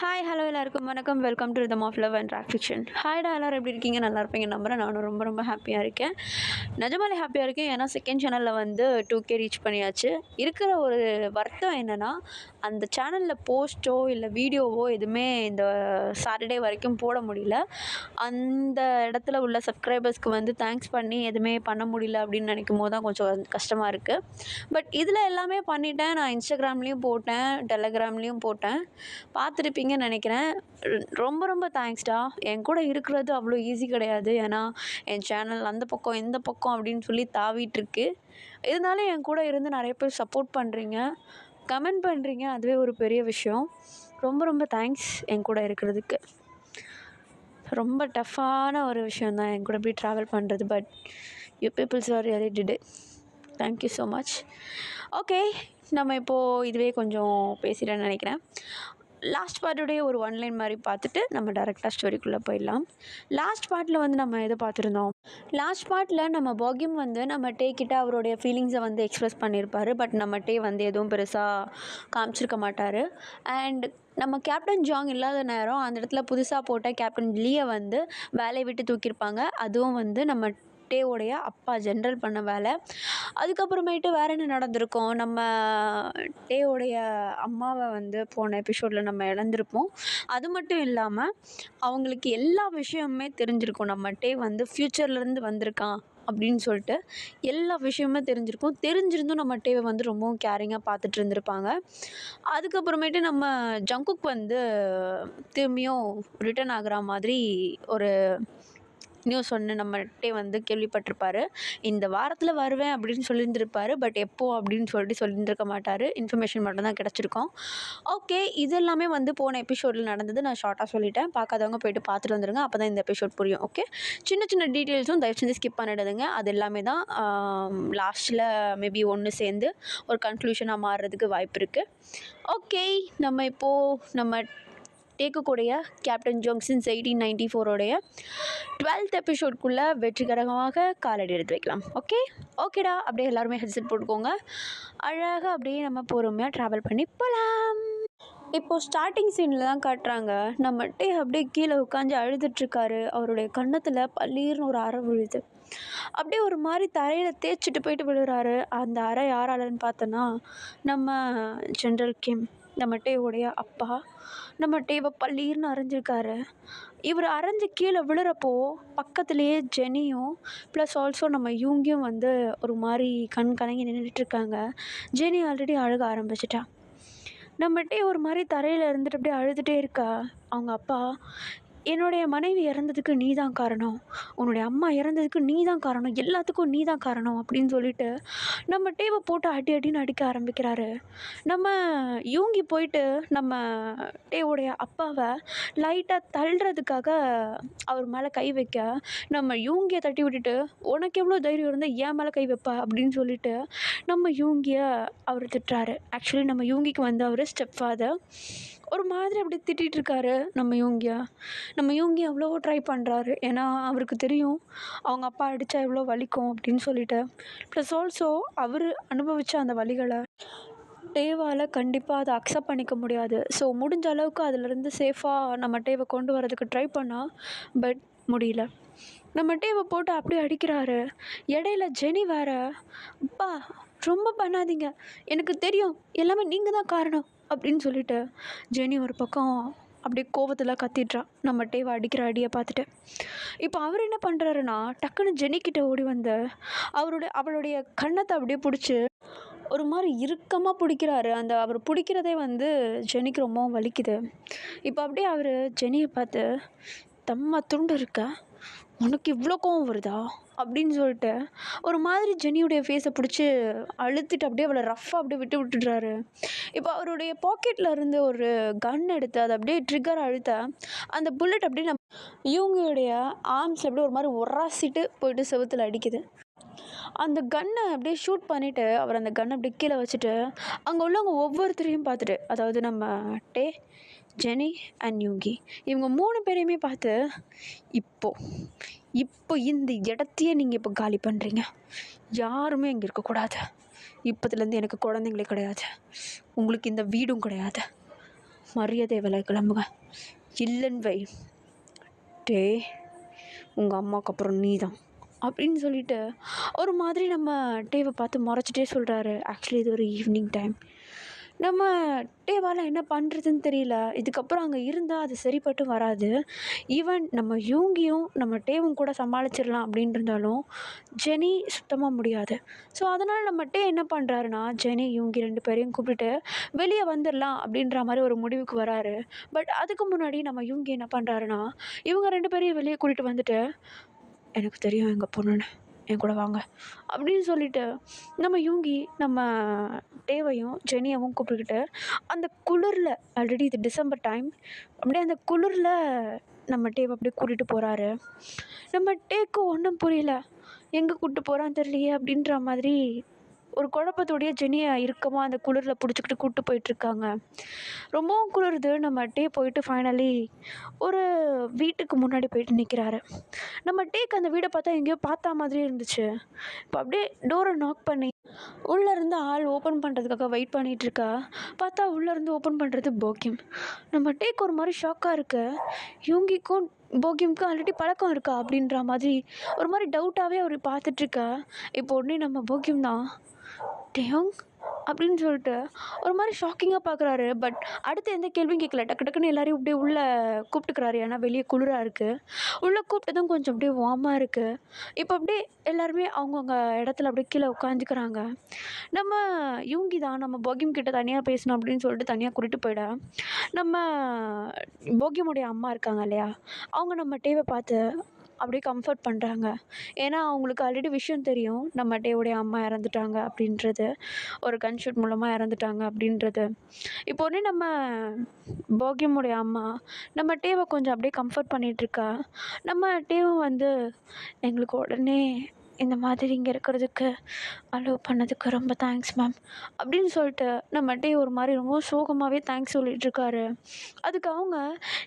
Hi hello எல்லாருக்கும் வணக்கம். Welcome to rhythm of love and track fiction. ஹாய்டா, எல்லோரும் எப்படி இருக்கீங்க? நல்லா இருப்பீங்க நம்புறேன். நானும் ரொம்ப ரொம்ப ஹாப்பியாக இருக்கேன். நிஜமாலே ஹாப்பியாக இருக்கேன். ஏன்னா செகண்ட் சேனலில் வந்து 2K ரீச் பண்ணியாச்சு. இருக்கிற ஒரு வருத்தம் என்னென்னா, அந்த சேனலில் போஸ்ட்டோ இல்லை வீடியோவோ எதுவுமே இந்த சாட்டர்டே வரைக்கும் போட முடியல. அந்த இடத்துல உள்ள சப்ஸ்கிரைபர்ஸ்க்கு வந்து தேங்க்ஸ் பண்ணி எதுவுமே பண்ண முடியல அப்படின்னு நினைக்கும் போது தான் கொஞ்சம் கஷ்டமாக இருக்குது. பட் இதில் எல்லாமே பண்ணிட்டேன். நான் இன்ஸ்டாகிராம்லேயும் போட்டேன், டெலகிராம்லேயும் போட்டேன். பார்த்துருப்பீங்கன்னு நினைக்கிறேன். ரொம்ப ரொம்ப தேங்க்ஸ்டா. என் கூட இருக்கிறது அவ்வளோ ஈஸி கிடையாது. ஏன்னா என் சேனல் அந்த பக்கம் இந்த பக்கம் அப்படின்னு சொல்லி தாவிட்டுருக்கு. இருந்தாலும் என் கூட இருந்து நிறைய பேர் சப்போர்ட் பண்ணுறீங்க, கமெண்ட் பண்ணுறீங்க. அதுவே ஒரு பெரிய விஷயம். ரொம்ப ரொம்ப தேங்க்ஸ் என் கூட இருக்கிறதுக்கு. ரொம்ப டஃப்பான ஒரு விஷயம் தான் என் கூட போய் ட்ராவல் பண்ணுறது. But you peoples are really did it. Thank you so much. Okay, நம்ம இப்போது இதுவே கொஞ்சம் பேசிட்டேன்னு நினைக்கிறேன். லாஸ்ட் பார்ட்டுடைய ஒரு ஒன்லைன் மாதிரி பார்த்துட்டு நம்ம டேரெக்டாக ஸ்டோரிக்குள்ளே போயிடலாம். லாஸ்ட் பார்ட்டில் வந்து நம்ம எதை பார்த்துருந்தோம்? லாஸ்ட் பார்ட்டில் நம்ம பாக்யம் வந்து நம்ம டே கிட்ட அவருடைய ஃபீலிங்ஸை வந்து எக்ஸ்ப்ரெஸ் பண்ணியிருப்பார். பட் நம்ம டே வந்து எதுவும் பெருசாக காமிச்சிருக்க மாட்டார். அண்ட் நம்ம கேப்டன் ஜாங் இல்லாத நேரம் அந்த இடத்துல புதுசாக போட்ட கேப்டன் லீயை வந்து வேலையை விட்டு தூக்கியிருப்பாங்க. அதுவும் வந்து நம்ம டேவோடைய அப்பா ஜென்ரல் பண்ண வேலை. அதுக்கப்புறமேட்டு வேறு என்ன நடந்திருக்கோம்? நம்ம டேவோடைய அம்மாவை வந்து போன எபிசோடில் நம்ம இழந்திருப்போம். அது மட்டும் இல்லாமல் அவங்களுக்கு எல்லா விஷயமுமே தெரிஞ்சிருக்கும். நம்ம டே வந்து ஃப்யூச்சர்லேருந்து வந்திருக்கான் அப்படின்னு சொல்லிட்டு எல்லா விஷயமுமே தெரிஞ்சிருக்கும். தெரிஞ்சிருந்தும் நம்ம டேவை வந்து ரொம்பவும் கேரிங்காக பார்த்துட்டு இருந்திருப்பாங்க. அதுக்கப்புறமேட்டு நம்ம ஜங்குக் வந்து திரும்பியும் ரிட்டர்ன் ஆகிற மாதிரி ஒரு நியூஸ் ஒன்று நம்ம டே வந்து கேள்விப்பட்டிருப்பார். இந்த வாரத்தில் வருவேன் அப்படின்னு சொல்லியிருந்திருப்பார். பட் எப்போ அப்படின்னு சொல்லியிருந்திருக்க மாட்டார். இன்ஃபர்மேஷன் மட்டும்தான் கிடச்சிருக்கோம். ஓகே, இது எல்லாமே வந்து போன எபிசோடில் நடந்தது. நான் ஷார்ட்டாக சொல்லிட்டேன். பார்க்காதவங்க போய்ட்டு பார்த்துட்டு வந்துடுங்க. அப்போ தான் இந்த எபிசோட் புரியும். ஓகே, சின்ன சின்ன டீட்டெயில்ஸும் தயவு செஞ்சு ஸ்கிப் பண்ணிடுதுங்க. அது எல்லாமே தான் லாஸ்ட்டில் மேபி ஒன்று சேர்ந்து ஒரு கன்க்ளூஷனாக மாறுறதுக்கு வாய்ப்பு இருக்குது. ஓகே, நம்ம இப்போது நம்ம டேக்கக்கூடிய கேப்டன் ஜாங்ஸின் 1894 12th எபிசோட்குள்ளே வெற்றிகரமாக காலடி எடுத்து வைக்கலாம். ஓகேடா, அப்படியே எல்லாருமே ஹெட்செட் போட்டுக்கோங்க. அழகாக அப்படியே நம்ம பொறுமையாக ட்ராவல் பண்ணி போகலாம். இப்போது ஸ்டார்டிங் சீனில் தான் காட்டுறாங்க. நம்ம டே அப்படியே கீழே உட்காந்து அழுதுட்ருக்காரு. அவருடைய கன்னத்தில் பல்லீர்னு ஒரு அறை விழுது. அப்படியே ஒரு மாதிரி தரையில் தேய்ச்சிட்டு போயிட்டு விழுறாரு. அந்த அறை யாராலன்னு பார்த்தோன்னா நம்ம ஜென்ரல் கிம், நம்ம டேவோடைய அப்பா. நம்ம டேவை பல்லீர்னு அரைஞ்சிருக்காரு. இவர் அரைஞ்சு கீழே விழுறப்போ பக்கத்துலேயே ஜெனியும் ப்ளஸ் ஆல்சோ நம்ம யூங்கியும் வந்து ஒரு மாதிரி கலங்கி நின்றுட்டுருக்காங்க. ஜெனி ஆல்ரெடி அழுக ஆரம்பிச்சிட்டா. நம்ம டே ஒரு மாதிரி தரையில் இருந்துட்டு அப்படியே அழுதுகிட்டே இருக்கா. அவங்க அப்பா, என்னுடைய மனைவி இறந்ததுக்கு நீ தான் காரணம், உன்னுடைய அம்மா இறந்ததுக்கு நீ தான் காரணம், எல்லாத்துக்கும் நீ தான் காரணம் அப்படின்னு சொல்லிட்டு நம்ம டேவை போட்டு அடின்னு அடிக்க ஆரம்பிக்கிறாரு. நம்ம யூங்கி போயிட்டு நம்ம டேவோடைய அப்பாவை லைட்டாக தள்ளுறதுக்காக அவர் மேலே கை வைக்க, நம்ம யூங்கியை தட்டி விட்டுட்டு உனக்கு எவ்வளோ தைரியம் இருந்தால் ஏன் மேலே கை வைப்பா அப்படின்னு சொல்லிட்டு நம்ம யூங்கியை அவர் திட்டுறாரு. ஆக்சுவலி நம்ம யூங்கிக்கு வந்து அவர் ஸ்டெப் ஃபாதர். ஒரு மாதிரி அப்படி திட்டிகிட்ருக்காரு நம்ம யூங்கி எவ்வளவோ ட்ரை பண்ணுறாரு. ஏன்னா அவருக்கு தெரியும் அவங்க அப்பா அடித்தா எவ்வளோ வலிக்கும் அப்படின்னு சொல்லிட்டு. ப்ளஸ் ஆல்சோ அவர் அனுபவித்த அந்த வலிகளை டேவால் கண்டிப்பாக அதை அக்செப்ட் பண்ணிக்க முடியாது. ஸோ முடிஞ்ச அளவுக்கு அதிலேருந்து சேஃபாக நம்ம டேவை கொண்டு வரதுக்கு ட்ரை பண்ணால் பட் முடியல. நம்ம டேவை போட்டு அப்படியே அடிக்கிறாரு. இடையில ஜெனி வேற, அப்பா ரொம்ப பண்ணாதீங்க, எனக்கு தெரியும் எல்லாமே நீங்கள் தான் காரணம் அப்படின்னு சொல்லிட்டு ஜெனி ஒரு பக்கம் அப்படியே கோவத்தில் கத்திடுறா நம்ம டேவை அடிக்கிற அடியை பார்த்துட்டு. இப்போ அவர் என்ன பண்ணுறாருன்னா டக்குன்னு ஜெனிக்கிட்ட ஓடி வந்து அவளுடைய கன்னத்தை அப்படியே பிடிச்சி ஒரு மாதிரி இறுக்கமாக பிடிக்கிறாரு. அவர் பிடிக்கிறதே வந்து ஜெனிக்கு ரொம்பவும் வலிக்குது. இப்போ அப்படியே அவர் ஜெனியை பார்த்து, தம்மா துண்டு இருக்க, உனக்கு இவ்வளோ கோவம் வருதா அப்படின்னு சொல்லிட்டு ஒரு மாதிரி ஜெனியுடைய ஃபேஸை பிடிச்சி அழுத்திட்டு அப்படியே அவளை ரஃப்பாக அப்படியே விட்டுடுறாரு. இப்போ அவருடைய பாக்கெட்டில் இருந்து ஒரு கன் எடுத்து அதை அப்படியே ட்ரிக்கர் அழுத்த அந்த புல்லட் அப்படியே நம்ம இவங்களுடைய ஆர்ம்ஸில் அப்படியே ஒரு மாதிரி உராசிட்டு போயிட்டு செவுத்தில் அடிக்குது. அந்த கன்னை அப்படியே ஷூட் பண்ணிவிட்டு அவர் அந்த கன்னை அப்படியே கீழே வச்சுட்டு அங்கே உள்ளவங்க ஒவ்வொருத்தரையும் பார்த்துட்டு, அதாவது நம்ம டே, ஜெனி அண்ட் யூங்கி, இவங்க 3 பேரையுமே பார்த்து, இப்போ இந்த இடத்தையே நீங்கள் இப்போ காலி பண்ணுறீங்க, யாருமே இங்கே இருக்கக்கூடாது, இப்போதுலேருந்து எனக்கு குழந்தைங்களே கிடையாது, உங்களுக்கு இந்த வீடும் கிடையாது, மரியாதை வேலை கிளம்புங்க. இல்லைன்னு வை, டே உங்கள் அம்மாவுக்கு அப்புறம் நீ தான் அப்படின்னு சொல்லிட்டு ஒரு மாதிரி நம்ம டேவை பார்த்து முறைச்சிட்டே சொல்கிறாரு. ஆக்சுவலி இது ஒரு ஈவினிங் டைம். நம்ம டேவால் என்ன பண்ணுறதுன்னு தெரியல. இதுக்கப்புறம் அங்கே இருந்தால் அது சரிப்பட்டு வராது. ஈவன் நம்ம யூங்கியும் நம்ம டேவும் கூட சமாளிச்சிடலாம் அப்படின்னு இருந்தாலும் ஜெனி சுத்தமாக முடியாது. ஸோ அதனால் நம்ம டே என்ன பண்ணுறாருன்னா, ஜெனி யூங்கி 2 பேரையும் கூப்பிட்டுட்டு வெளியே வந்துடலாம் அப்படின்ற மாதிரி ஒரு முடிவுக்கு வராரு. பட் அதுக்கு முன்னாடி நம்ம யூங்கி என்ன பண்ணுறாருன்னா, இவங்க 2 பேரையும் வெளியே கூட்டிகிட்டு வந்துட்டு, எனக்கு தெரியும் எங்கள் பொண்ணுன்னு, என் கூட வாங்க அப்படின்னு சொல்லிட்டு நம்ம யூங்கி நம்ம டேவையும் ஜெனியாவும் கூப்பிட்டுக்கிட்டு அந்த குளிரில், ஆல்ரெடி இது டிசம்பர் டைம், அப்படியே அந்த குளிரில் நம்ம டேவை அப்படியே கூட்டிகிட்டு போகிறாரு. நம்ம டேக்கு ஒன்றும் புரியல, எங்கே கூப்பிட்டு போகிறான்னு தெரியலையே அப்படின்ற மாதிரி ஒரு குழப்பத்தோடைய ஜெனியை இறுக்கமாக அந்த குளிரில் பிடிச்சிக்கிட்டு கூப்பிட்டு போயிட்டுருக்காங்க. ரொம்பவும் குளிருது. நம்ம டே போயிட்டு ஃபைனலி ஒரு வீட்டுக்கு முன்னாடி போயிட்டு நிற்கிறாரு. நம்ம டேக்கு அந்த வீடை பார்த்தா எங்கேயோ பார்த்தா மாதிரி இருந்துச்சு. இப்போ அப்படியே டோரை நாக் பண்ணி உள்ளேருந்து ஆள் ஓப்பன் பண்ணுறதுக்காக வெயிட் பண்ணிகிட்ருக்கா. பார்த்தா உள்ளேருந்து ஓப்பன் பண்ணுறது போக்கியம். நம்ம டேக்கு ஒரு மாதிரி ஷாக்காக இருக்கு. யூங்கிக்கும் போக்கியமுக்கும் ஆல்ரெடி பழக்கம் இருக்கா அப்படின்ற மாதிரி ஒரு மாதிரி டவுட்டாகவே அவர் பார்த்துட்ருக்கா. இப்போ உடனே நம்ம போக்கியம் தான் டேயோங் அப்படின்னு சொல்லிட்டு ஒரு மாதிரி ஷாக்கிங்காக பார்க்குறாரு. பட் அடுத்து எந்த கேள்வியும் கேட்கல. டக்கு டக்குன்னு எல்லாரையும் அப்படியே உள்ளே கூப்பிட்டுக்கிறாரு. ஏன்னா வெளியே குளிராக இருக்குது. உள்ளே கூப்பிட்டதும் கொஞ்சம் அப்படியே வார்மாக இருக்குது. இப்போ அப்படியே எல்லாருமே அவங்கவுங்க இடத்துல அப்படியே கீழே உட்காந்துக்கிறாங்க. நம்ம யூங்கி தான் நம்ம போகியம் கிட்ட தனியாக பேசணும் அப்படின்னு சொல்லிட்டு தனியாக கூட்டிகிட்டு போயிட, நம்ம போகியமுடைய அம்மா இருக்காங்க இல்லையா, அவங்க நம்ம டேவை பார்த்து அப்படியே கம்ஃபர்ட் பண்ணுறாங்க. ஏன்னா அவங்களுக்கு ஆல்ரெடி விஷயம் தெரியும், நம்ம டேவுடைய அம்மா இறந்துட்டாங்க அப்படின்றது, ஒரு கன்ஷூட் மூலமாக இறந்துட்டாங்க அப்படின்றது. இப்போ உடனே நம்ம போகியமுடைய அம்மா நம்ம டேவை கொஞ்சம் அப்படியே கம்ஃபர்ட் பண்ணிகிட்ருக்கா. நம்ம டேவும் வந்து எங்களுக்கு உடனே இந்த மாதிரி இங்கே இருக்கிறதுக்கு அலோவ் பண்ணதுக்கு ரொம்ப தேங்க்ஸ் மேம் அப்படின்னு சொல்லிட்டு நம்ம டே ஒரு மாதிரி ரொம்ப சோகமாகவே தேங்க்ஸ் சொல்லிகிட்ருக்காரு. அதுக்கு அவங்க,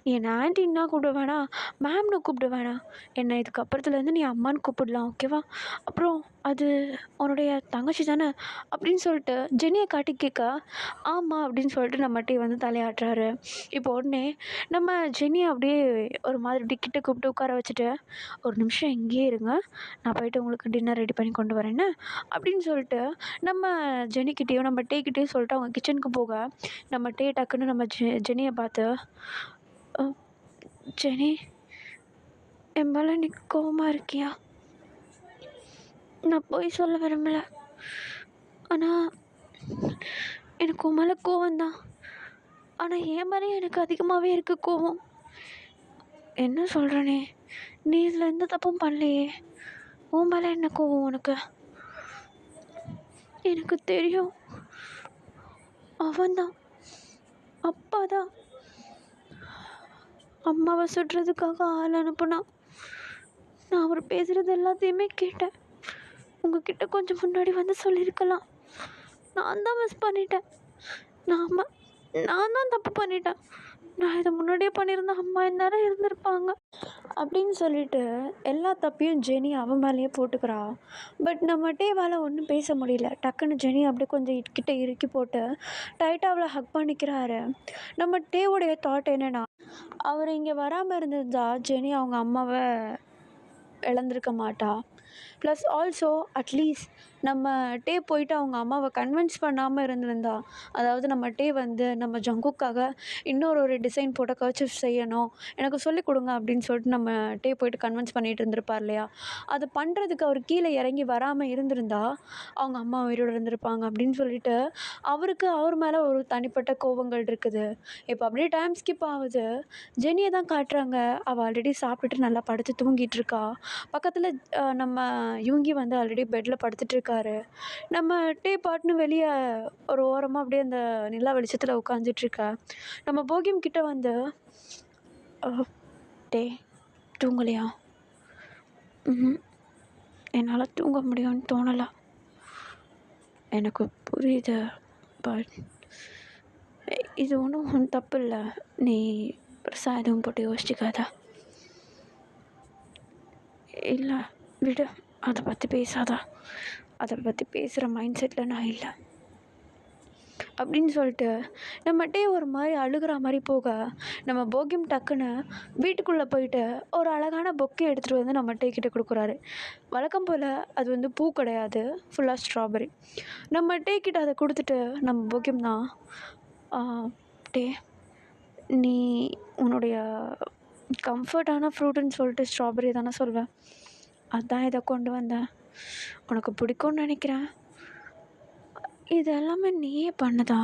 நீ என்னை ஆன்ட்டின்னா கூப்பிட வேணாம், மேம்னு கூப்பிட வேணாம், என்னை இதுக்கப்புறத்துலேருந்து நீ அம்மான்னு கூப்பிடலாம், ஓகேவா? அப்புறம் அது உன்னுடைய தங்கச்சி தானே அப்படின்னு சொல்லிட்டு ஜெனியை காட்டி கேட்க, ஆமாம் அப்படின்னு சொல்லிட்டு நம்ம டே வந்து தலையாட்டுறாரு. இப்போ உடனே நம்ம ஜெனியை அப்படியே ஒரு மாதிரி இப்படி கிட்ட கூப்பிட்டு உட்கார வச்சுட்டு, ஒரு நிமிஷம் இங்கேயே இருங்க, நான் போயிட்டு உங்களுக்கு டின்னர் ரெடி பண்ணி கொண்டு வரேன்னு அப்படின்னு சொல்லிட்டு நம்ம ஜெனிக்கிட்டேயும் நம்ம டேக்கிட்டேயும் சொல்லிட்டு அவங்க கிச்சனுக்கு போக, நம்ம டே டக்குன்னு நம்ம ஜெனியை பார்த்து, ஜெனி என் மேலே நீ கோவமாக இருக்கியா? நான் போய் சொல்ல விரும்பல, ஆனால் எனக்கு உன் மேலே கோவம்தான். ஆனால் என் மேலே எனக்கு அதிகமாகவே இருக்குது கோவம். என்ன சொல்கிறனே, நீ இதில் எந்த தப்பும் பண்ணலையே, உன் மேலே என்ன கோவம் உனக்கு? எனக்கு தெரியும், அவன்தான், அப்பா தான் அம்மாவை சுடுறதுக்காக ஆள் அனுப்புனான். நான் அவர் பேசுகிறது எல்லாத்தையுமே கேட்டேன். உங்ககிட்ட கொஞ்சம் முன்னாடி வந்து சொல்லியிருக்கலாம். நான் தான் மிஸ் பண்ணிட்டேன். நான் தான் தப்பு பண்ணிட்டேன். நான் இதை முன்னாடியே பண்ணியிருந்தேன், அம்மா இந்நேரம் இருந்திருப்பாங்க அப்படின்னு சொல்லிட்டு எல்லா தப்பையும் ஜெனி அவன் மேலேயே போட்டுக்கிறா. பட் நம்ம டேவால் ஒன்றும் பேச முடியல. டக்குன்னு ஜெனி அப்படியே கொஞ்சம் கிட்ட இறுக்கி போட்டு டைட்டாக அவளை ஹக் பண்ணிக்கிறாரு. நம்ம டேவுடைய தாட் என்னென்னா, அவர் இங்கே வராமல் இருந்திருந்தா ஜெனி அவங்க அம்மாவை இழந்திருக்க மாட்டா. ப்ளஸ் ஆல்சோ அட்லீஸ்ட் நம்ம டே போயிட்டு அவங்க அம்மாவை கன்வின்ஸ் பண்ணாமல் இருந்திருந்தா, அதாவது நம்ம டே வந்து நம்ம ஜங்குக்காக ஒரு டிசைன் போட்ட கர்ச்சீஃப் செய்யணும், எனக்கு சொல்லிக் கொடுங்க அப்படின்னு சொல்லிட்டு நம்ம டே போயிட்டு கன்வின்ஸ் பண்ணிகிட்டு இருந்திருப்பார் இல்லையா, அது பண்ணுறதுக்கு அவர் கீழே இறங்கி வராமல் இருந்திருந்தா அவங்க அம்மா உயிரோடு இருந்திருப்பாங்க அப்படின்னு சொல்லிட்டு அவருக்கு அவர் மேலே ஒரு தனிப்பட்ட கோபங்கள் இருக்குது. இப்போ அப்படியே டைம் ஸ்கிப் ஆகுது. ஜெனியை தான் காட்டுறாங்க. அவள் ஆல்ரெடி சாப்பிட்டுட்டு நல்லா படுத்து தூங்கிட்டு இருக்கா. பக்கத்தில் நம்ம யூங்கி வந்து ஆல்ரெடி பெட்டில் படுத்துட்ருக்காரு. நம்ம டே பாட்டுன்னு வெளியே ஒரு ஓரமாக அப்படியே அந்த நிலா வெளிச்சத்தில் உட்காந்துட்ருக்கா. நம்ம போகியம் கிட்ட வந்து, டே தூங்கலையா? என்னால் தூங்க முடியும்னு தோணலை. எனக்கு புரியுது, பட் இது ஒன்றும் தப்பு இல்லை. நீ பெருசாக எதுவும் போட்டு யோசிச்சுக்காத. இல்லை விடு, அதை பற்றி பேசாதா. அதை பற்றி பேசுகிற மைண்ட் செட்டில் நான் இல்லை. அப்படின்னு சொல்லிட்டு நம்மகிட்டே ஒரு மாதிரி அழுகிற மாதிரி போக, நம்ம போகியம் டக்குன்னு வீட்டுக்குள்ளே போயிட்டு ஒரு அழகான பொக்கே எடுத்துகிட்டு வந்து நம்ம டே கிட்ட கொடுக்குறாரு. வழக்கம் போல் அது வந்து பூ கிடையாது, ஃபுல்லாக ஸ்ட்ராபெரி. நம்ம டே கிட்ட அதை கொடுத்துட்டு நம்ம போகியம் தான், டே நீ உன்னுடைய கம்ஃபர்டான ஃப்ரூட்டுன்னு சொல்லிட்டு ஸ்ட்ராபெரி தானே சொல்வேன், அதான் இதை கொண்டு வந்தேன், உனக்கு பிடிக்கும்னு நினைக்கிறேன், இது எல்லாமே நீயே பண்ணதா?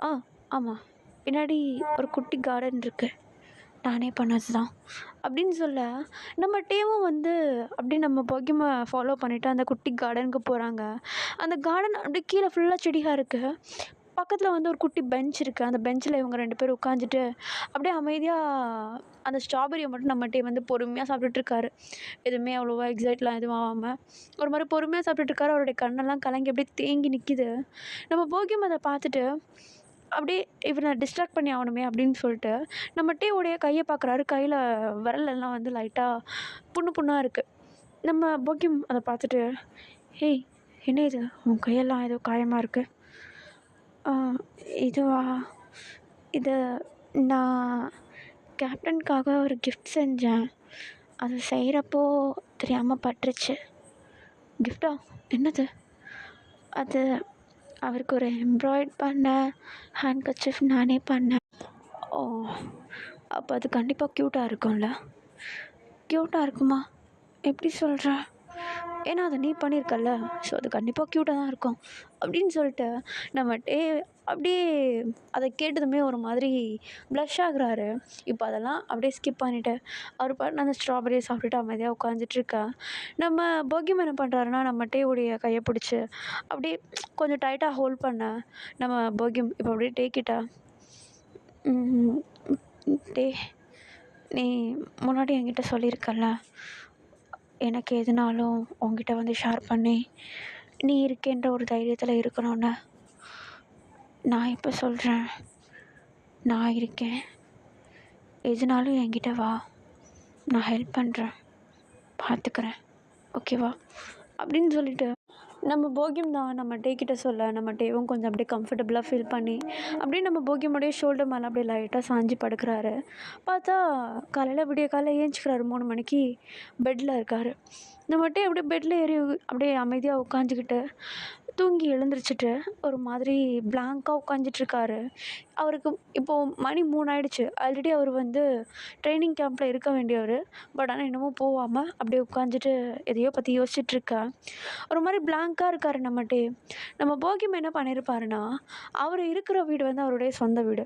ஆ ஆமாம், பின்னாடி ஒரு குட்டி கார்டன் இருக்குது, நானே பண்ணது தான் அப்படின்னு சொல்ல, நம்ம டேவும் வந்து அப்படியே நம்ம போகியமை ஃபாலோ பண்ணிவிட்டு அந்த குட்டி கார்டனுக்கு போகிறாங்க. அந்த கார்டன் அப்படியே கீழே ஃபுல்லாக செடியாக இருக்குது. பக்கத்தில் வந்து ஒரு குட்டி பெஞ்ச் இருக்குது. அந்த பெஞ்சில் இவங்க 2 பேரும் உட்காந்துட்டு அப்படியே அமைதியாக அந்த ஸ்ட்ராபெரியை மட்டும் நம்ம டே வந்து பொறுமையாக சாப்பிட்டுட்ருக்காரு. எதுவுமே அவ்வளோவா எக்ஸைட்லாம் எதுவும் ஆகாமல் ஒரு மாதிரி பொறுமையாக சாப்பிட்டுட்ருக்காரு. அவருடைய கண்ணெல்லாம் கலங்கி அப்படியே தேங்கி நிற்கிது. நம்ம போகியம் அதை பார்த்துட்டு அப்படியே இவனை டிஸ்ட்ராக்ட் பண்ணி ஆகணுமே அப்படின்னு சொல்லிட்டு நம்ம டேவுடைய கையை பார்க்குறாரு. கையில் விரலெல்லாம் வந்து லைட்டாக புண்ணாக இருக்குது. நம்ம போகியம் அதை பார்த்துட்டு, "ஏய், என்ன இது, உன் கையெல்லாம் ஏதோ காயமாக இருக்குது?" இதுவா, இதை நான் கேப்டனுக்காக ஒரு கிஃப்ட் செஞ்சேன், அது செய்கிறப்போ தெரியாமல் பட்டுருச்சு. கிஃப்டா? என்னது? அது அவருக்கு ஒரு எம்ப்ராய்ட் பண்ண ஹேண்ட் கர்ச்சீஃப் நானே பண்ணேன். ஓ, அப்போ அது கண்டிப்பாக க்யூட்டாக இருக்கும்ல? க்யூட்டாக இருக்குமா? எப்படி சொல்கிற? ஏன்னா அதை நீ பண்ணியிருக்கல்ல, ஸோ அது கண்டிப்பாக க்யூட்டாக தான் இருக்கும் அப்படின்னு சொல்லிட்டு நம்ம டே அப்படியே அதை கேட்டதுமே ஒரு மாதிரி ப்ளஷ் ஆகுறாரு. இப்போ அதெல்லாம் அப்படியே ஸ்கிப் பண்ணிவிட்டு அவர் பாட்டு அந்த ஸ்ட்ராபெரியை சாப்பிட்டுட்டு அமைதியாக உட்காந்துட்ருக்கா. நம்ம போகியம் என்ன பண்ணுறாருன்னா, நம்ம டேவுடைய கையை பிடிச்சி அப்படியே கொஞ்சம் டைட்டாக ஹோல்ட் பண்ண நம்ம போகியம் இப்போ அப்படியே டேக்கிட்டா, டே நீ முன்னாடி என்கிட்ட சொல்லியிருக்கல்ல, எனக்கு எதுனாலும் உங்ககிட்ட வந்து ஷேர் பண்ணி நீ இருக்கேன்ற ஒரு தைரியத்தில் இருக்கணும்னு. நான் இப்போ சொல்கிறேன், நான் இருக்கேன், எதுனாலும் என்கிட்ட வா, நான் ஹெல்ப் பண்ணுறேன், பார்த்துக்கிறேன், ஓகேவா அப்படின்னு சொல்லிட்டு நம்ம போகியம் தான் நம்ம டே கிட்ட சொல்ல, நம்ம டேவும் கொஞ்சம் அப்படியே கம்ஃபர்டபுளாக ஃபீல் பண்ணி அப்படியே நம்ம போகியமுடைய ஷோல்டர் மேலே அப்படியே லைட்டாக சாஞ்சு படுக்கிறாரு. பார்த்தா காலையில் விடிய காலையில் ஏஞ்சிக்கிறாரு, 3 மணிக்கு பெட்டில் இருக்கார். நம்ம டே அப்படியே பெட்டில் ஏறி அப்படியே அமைதியாக உட்காந்துக்கிட்டு தூங்கி எழுந்திரிச்சிட்டு ஒரு மாதிரி பிளாங்காக உட்காந்துட்ருக்காரு. அவருக்கு இப்போது மணி 3 ஆயிடுச்சு. ஆல்ரெடி அவர் வந்து ட்ரைனிங் கேம்பில் இருக்க வேண்டியவர். பட் ஆனால் இன்னமும் போகாமல் அப்படியே உட்காந்துட்டு எதையோ பற்றி யோசிச்சுட்ருக்கா. ஒரு மாதிரி பிளாங்காக இருக்கார் நம்ம டே. நம்ம போகியம் என்ன பண்ணியிருப்பாருன்னா, அவர் இருக்கிற வீடு வந்து அவருடைய சொந்த வீடு.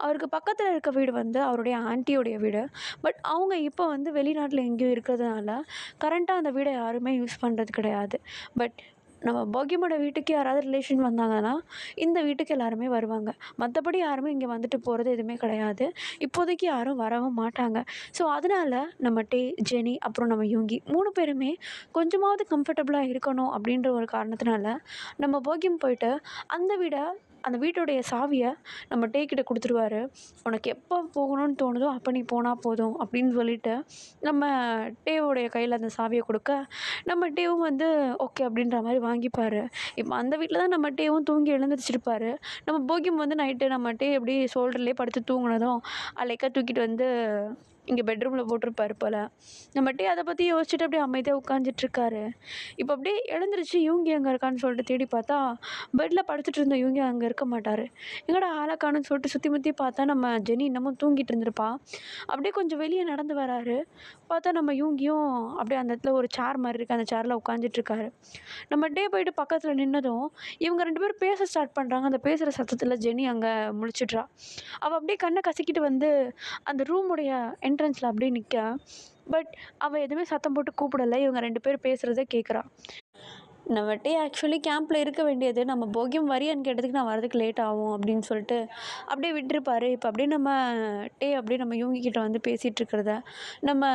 அவருக்கு பக்கத்தில் இருக்க வீடு வந்து அவருடைய ஆன்ட்டியோடைய வீடு. பட் அவங்க இப்போ வந்து வெளிநாட்டில் எங்கேயும் இருக்கிறதுனால கரண்ட்டாக அந்த வீடை யாருமே யூஸ் பண்ணுறது கிடையாது. பட் நம்ம போகியமோட வீட்டுக்கு யாராவது ரிலேஷன் வந்தாங்கன்னா இந்த வீட்டுக்கு எல்லாருமே வருவாங்க. மற்றபடி யாருமே இங்கே வந்துட்டு போகிறது எதுவுமே கிடையாது. இப்போதைக்கு யாரும் வரவும் மாட்டாங்க. ஸோ அதனால் நம்ம டே, ஜெனி அப்புறம் நம்ம யூங்கி 3 பேருமே கொஞ்சமாவது கம்ஃபர்டபுளாக இருக்கணும் அப்படின்ற ஒரு காரணத்தினால நம்ம போகியம் போயிட்டு அந்த வீட்டுடைய சாவியை நம்ம டே கிட்ட கொடுத்துருவாரு. உனக்கு எப்போ போகணும்னு தோணுதோ அப்போ நீ போனால் போதும் அப்படின்னு சொல்லிட்டு நம்ம டேவோடைய கையில் அந்த சாவியை கொடுக்க, நம்ம டேவும் வந்து ஓகே அப்படின்ற மாதிரி வாங்கிப்பார். இப்போ அந்த வீட்டில் தான் நம்ம டேவும் தூங்கி எழுந்திரிச்சிருப்பார். நம்ம போகியம் வந்து நைட்டு நம்ம டே எப்படி ஷோல்டர்லேயே படுத்து தூங்கினதும் அலைக்கா தூக்கிட்டு வந்து இங்கே பெட்ரூமில் போட்டிருப்பாரு போல். நம்ம டே அதை பற்றி யோசிச்சுட்டு அப்படியே அமைதியாக உட்காந்துட்ருக்காரு. இப்போ அப்படியே எழுந்திரிச்சு யூங்கி அங்கே இருக்கான்னு சொல்லிட்டு தேடி பார்த்தா பெட்டில் படுத்துட்டு இருந்த யூங்கி அங்கே இருக்க மாட்டார். எங்கடா ஆளை காணுன்னு சொல்லிட்டு சுற்றி முற்றி பார்த்தா நம்ம ஜெனி இன்னமும் தூங்கிட்டு இருந்திருப்பா. அப்படியே கொஞ்சம் வெளியே நடந்து வராரு. பார்த்தா நம்ம யூங்கியும் அப்படியே அந்த இடத்துல ஒரு சேர் மாதிரி இருக்குது, அந்த சேரில் உட்காந்துட்ருக்காரு. நம்ம டே போயிட்டு பக்கத்தில் நின்னதும் இவங்க 2 பேரும் பேச ஸ்டார்ட் பண்ணுறாங்க. அந்த பேசுகிற சத்தத்தில் ஜெனி அங்கே முழிச்சிட்றா. அவள் அப்படியே கண்ணை கசக்கிட்டு வந்து அந்த ரூமுடைய என்ட்ரன்ஸில் அப்படியே நிற்க. பட் அவள் எதுவுமே சத்தம் போட்டு கூப்பிடலை. இவங்க 2 பேர் பேசுகிறத கேட்குறா. நம்ம டே ஆக்சுவலி கேம்பில் இருக்க வேண்டியது, நம்ம போகியம் வரியான்னு கேட்டதுக்கு நான் வரதுக்கு லேட் ஆகும் அப்படின்னு சொல்லிட்டு அப்படியே விட்டுருப்பாரு. இப்போ அப்படியே நம்ம டே அப்படியே நம்ம யூங்கி கிட்ட வந்து பேசிகிட்டு இருக்கிறத நம்ம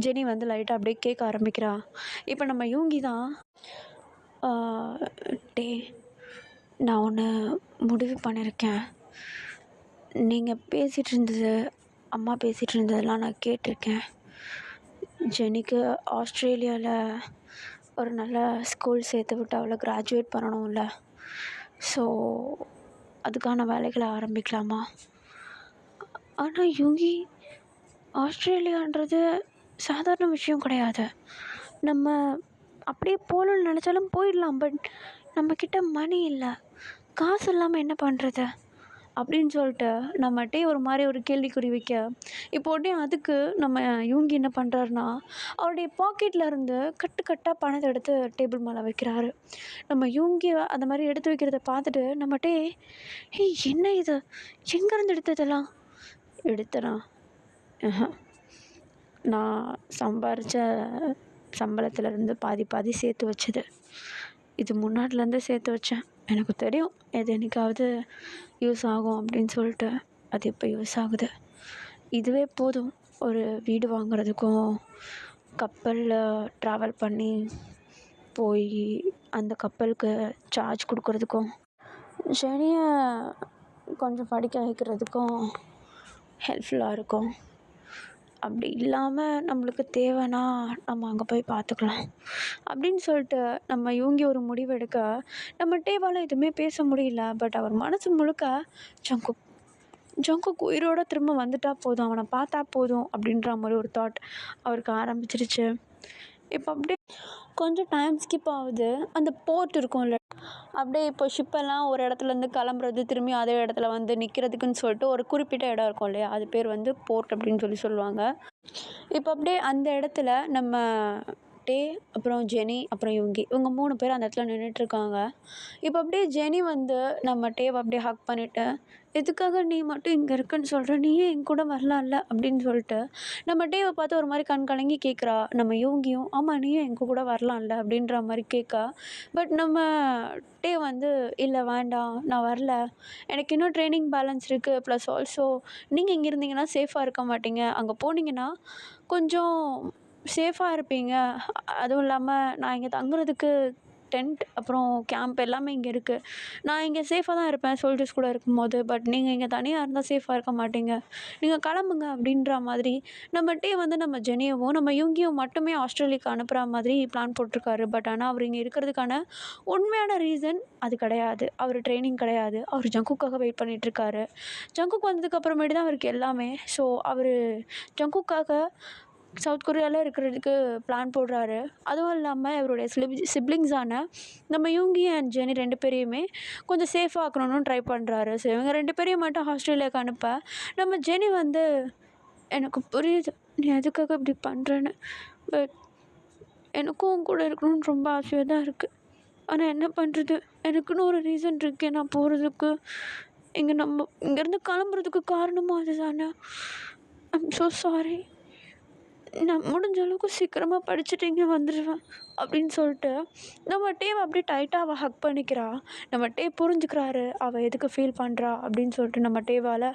ஜெனி வந்து லைட்டாக அப்படியே கேட்க ஆரம்பிக்கிறா. இப்போ நம்ம யூங்கி தான், டே நான் ஒன்று முடிவு பண்ணியிருக்கேன், நீங்கள் பேசிகிட்டு இருந்தது, அம்மா பேசிகிட்டு இருந்ததெல்லாம் நான் கேட்டிருக்கேன். ஜெனிக்கு ஆஸ்திரேலியாவில் ஒரு நல்ல ஸ்கூல் சேர்த்து விட்டு அவளை கிராஜுவேட் பண்ணணும்ல. ஸோ அதுக்கான வேலைகளை ஆரம்பிக்கலாமா? ஆனால் யூங்கி, ஆஸ்திரேலியான்றது சாதாரண விஷயம் கிடையாது. நம்ம அப்படியே போகணுன்னு நினச்சாலும் போயிடலாம். பட் நம்மக்கிட்ட மணி இல்லை, காசு இல்லாமல் என்ன பண்ணுறது அப்படின்னு சொல்லிட்டு நம்மகிட்டே ஒரு மாதிரி ஒரு கேள்விக்குறி வைக்க, இப்போ உடனே அதுக்கு நம்ம யூங்கி என்ன பண்ணுறாருனா, அவருடைய பாக்கெட்டில் இருந்து கட்டு கட்டாக பணத்தை எடுத்து டேபிள் மேலே வைக்கிறாரு. நம்ம யூங்கி அந்த மாதிரி எடுத்து வைக்கிறத பார்த்துட்டு நம்மகிட்டே, ஏய் என்ன இது, எங்கேருந்து எடுத்ததெல்லாம்? எடுத்தனா? நான் சம்பாரித்த சம்பளத்துலேருந்து பாதி பாதி சேர்த்து வச்சது. இது முன்னாடிலேருந்து சேர்த்து வச்சேன். எனக்கு தெரியும் எது என்னைக்காவது யூஸ் ஆகும் அப்படின்னு சொல்லிட்டு. அது இப்போ யூஸ் ஆகுது. இதுவே போதும் ஒரு வீடு வாங்குறதுக்கும், கப்பலில் ட்ராவல் பண்ணி போய் அந்த கப்பலுக்கு சார்ஜ் கொடுக்குறதுக்கும், ஜெனியை கொஞ்சம் படிக்க வைக்கிறதுக்கும் ஹெல்ப்ஃபுல்லாக இருக்கும். அப்படி இல்லாமல் நம்மளுக்கு தேவைன்னா நம்ம அங்கே போய் பார்த்துக்கலாம் அப்படின்னு சொல்லிட்டு நம்ம யூங்கி ஒரு முடிவு எடுக்க, நம்ம டேவால் எதுவுமே பேச முடியல. பட் அவர் மனசு முழுக்க ஜங்குக் உயிரோடு திரும்ப வந்துட்டா போதும், அவனை பார்த்தா போதும் அப்படின்ற மாதிரி ஒரு தாட் அவருக்கு ஆரம்பிச்சிருச்சு. இப்போ அப்படியே கொஞ்சம் டைம் ஸ்கிப் ஆகுது. அந்த போர்ட் இருக்கும்ல, அப்படியே இப்போ ஷிப்பெல்லாம் ஒரு இடத்துலேருந்து கிளம்புறது, திரும்பி அதே இடத்துல வந்து நிற்கிறதுக்குன்னு சொல்லிட்டு ஒரு குறிப்பிட்ட இடம் இருக்கும் இல்லையா, அது பேர் வந்து போர்ட் அப்படின்னு சொல்லுவாங்க. இப்போ அப்படியே அந்த இடத்துல நம்ம டே, அப்புறம் ஜெனி, அப்புறம் யூங்கி, இவங்க 3 பேர் அந்த இடத்துல நின்றுட்டுருக்காங்க. இப்போ அப்படியே ஜெனி வந்து நம்ம டேவை அப்படியே ஹக் பண்ணிவிட்டு, எதுக்காக நீ மட்டும் இங்கே இருக்குன்னு சொல்கிற, நீயே என் கூட வரலாம்ல அப்படின்னு சொல்லிட்டு நம்ம டேவை பார்த்து ஒரு மாதிரி கண் கலங்கி கேட்குறா. நம்ம யூங்கியும், ஆமாம் நீயும் எங்கள் கூட வரலாம்ல அப்படின்ற மாதிரி கேட்கா. பட் நம்ம டே வந்து, இல்லை வேண்டாம் நான் வரல, எனக்கு இன்னும் ட்ரைனிங் பேலன்ஸ் இருக்குது, ப்ளஸ் ஆல்சோ நீங்கள் இங்கே இருந்தீங்கன்னா சேஃபாக இருக்க மாட்டீங்க, அங்கே போனீங்கன்னா கொஞ்சம் சேஃபாக இருப்பீங்க, அதுவும் இல்லாமல் நான் இங்கே தங்குறதுக்கு டென்ட் அப்புறம் கேம்ப் எல்லாமே இங்கே இருக்குது, நான் இங்கே சேஃபாக தான் இருப்பேன் சோல்ஜர்ஸ் கூட இருக்கும்போது, பட் நீங்கள் இங்கே தனியாக இருந்தால் சேஃபாக இருக்க மாட்டீங்க, நீங்கள் கிளம்புங்க அப்படின்ற மாதிரி நம்ம டே வந்து நம்ம ஜெனியவும் நம்ம யூங்கியும் மட்டுமே ஆஸ்திரேலியாவுக்கு அனுப்புகிற மாதிரி பிளான் போட்டிருக்காரு. பட் ஆனால் அவர் இங்கே இருக்கிறதுக்கான உண்மையான ரீசன் அது கிடையாது. அவர் ட்ரைனிங் கிடையாது, அவர் ஜங்குக்காக வெயிட் பண்ணிகிட்ருக்காரு. ஜங்குக் வந்ததுக்கப்புறமேட்டு தான் அவருக்கு எல்லாமே. ஸோ அவர் ஜங்குக்காக சவுத் கொரியாவில் இருக்கிறதுக்கு பிளான் போடுறாரு. அதுவும் இல்லாமல் இவருடைய சிப்ளிங்ஸான நம்ம யூங்கி அண்ட் ஜெனி 2 பேரையுமே கொஞ்சம் சேஃபாக ஆக்கணும்னு ட்ரை பண்ணுறாரு. ஸோ இவங்க 2 பேரையும் மட்டும் ஆஸ்திரேலியாவுக்கு அனுப்ப, நம்ம ஜெனி வந்து, எனக்கு புரியுது நீ எதுக்காக இப்படி பண்ணுறேன்னு, பட் எனக்கும் கூட இருக்கணும்னு ரொம்ப ஆசையாக தான் இருக்குது. ஆனால் என்ன பண்ணுறது, எனக்குன்னு ஒரு ரீசன் இருக்குது நான் போகிறதுக்கு, நம்ம இங்கேருந்து கிளம்புறதுக்கு காரணமும் அது தானே. ஐம் ஸோ சாரி, நான் முடிஞ்ச அளவுக்கு சீக்கிரமாக படிச்சுட்டு இங்கே வந்துடுவேன் அப்படின்னு சொல்லிட்டு நம்ம டேவை அப்படியே டைட்டாக அவள் ஹக் பண்ணிக்கிறா. நம்ம டே புரிஞ்சுக்கிறாரு அவள் எதுக்கு ஃபீல் பண்ணுறா அப்படின்னு சொல்லிட்டு. நம்ம டேவால்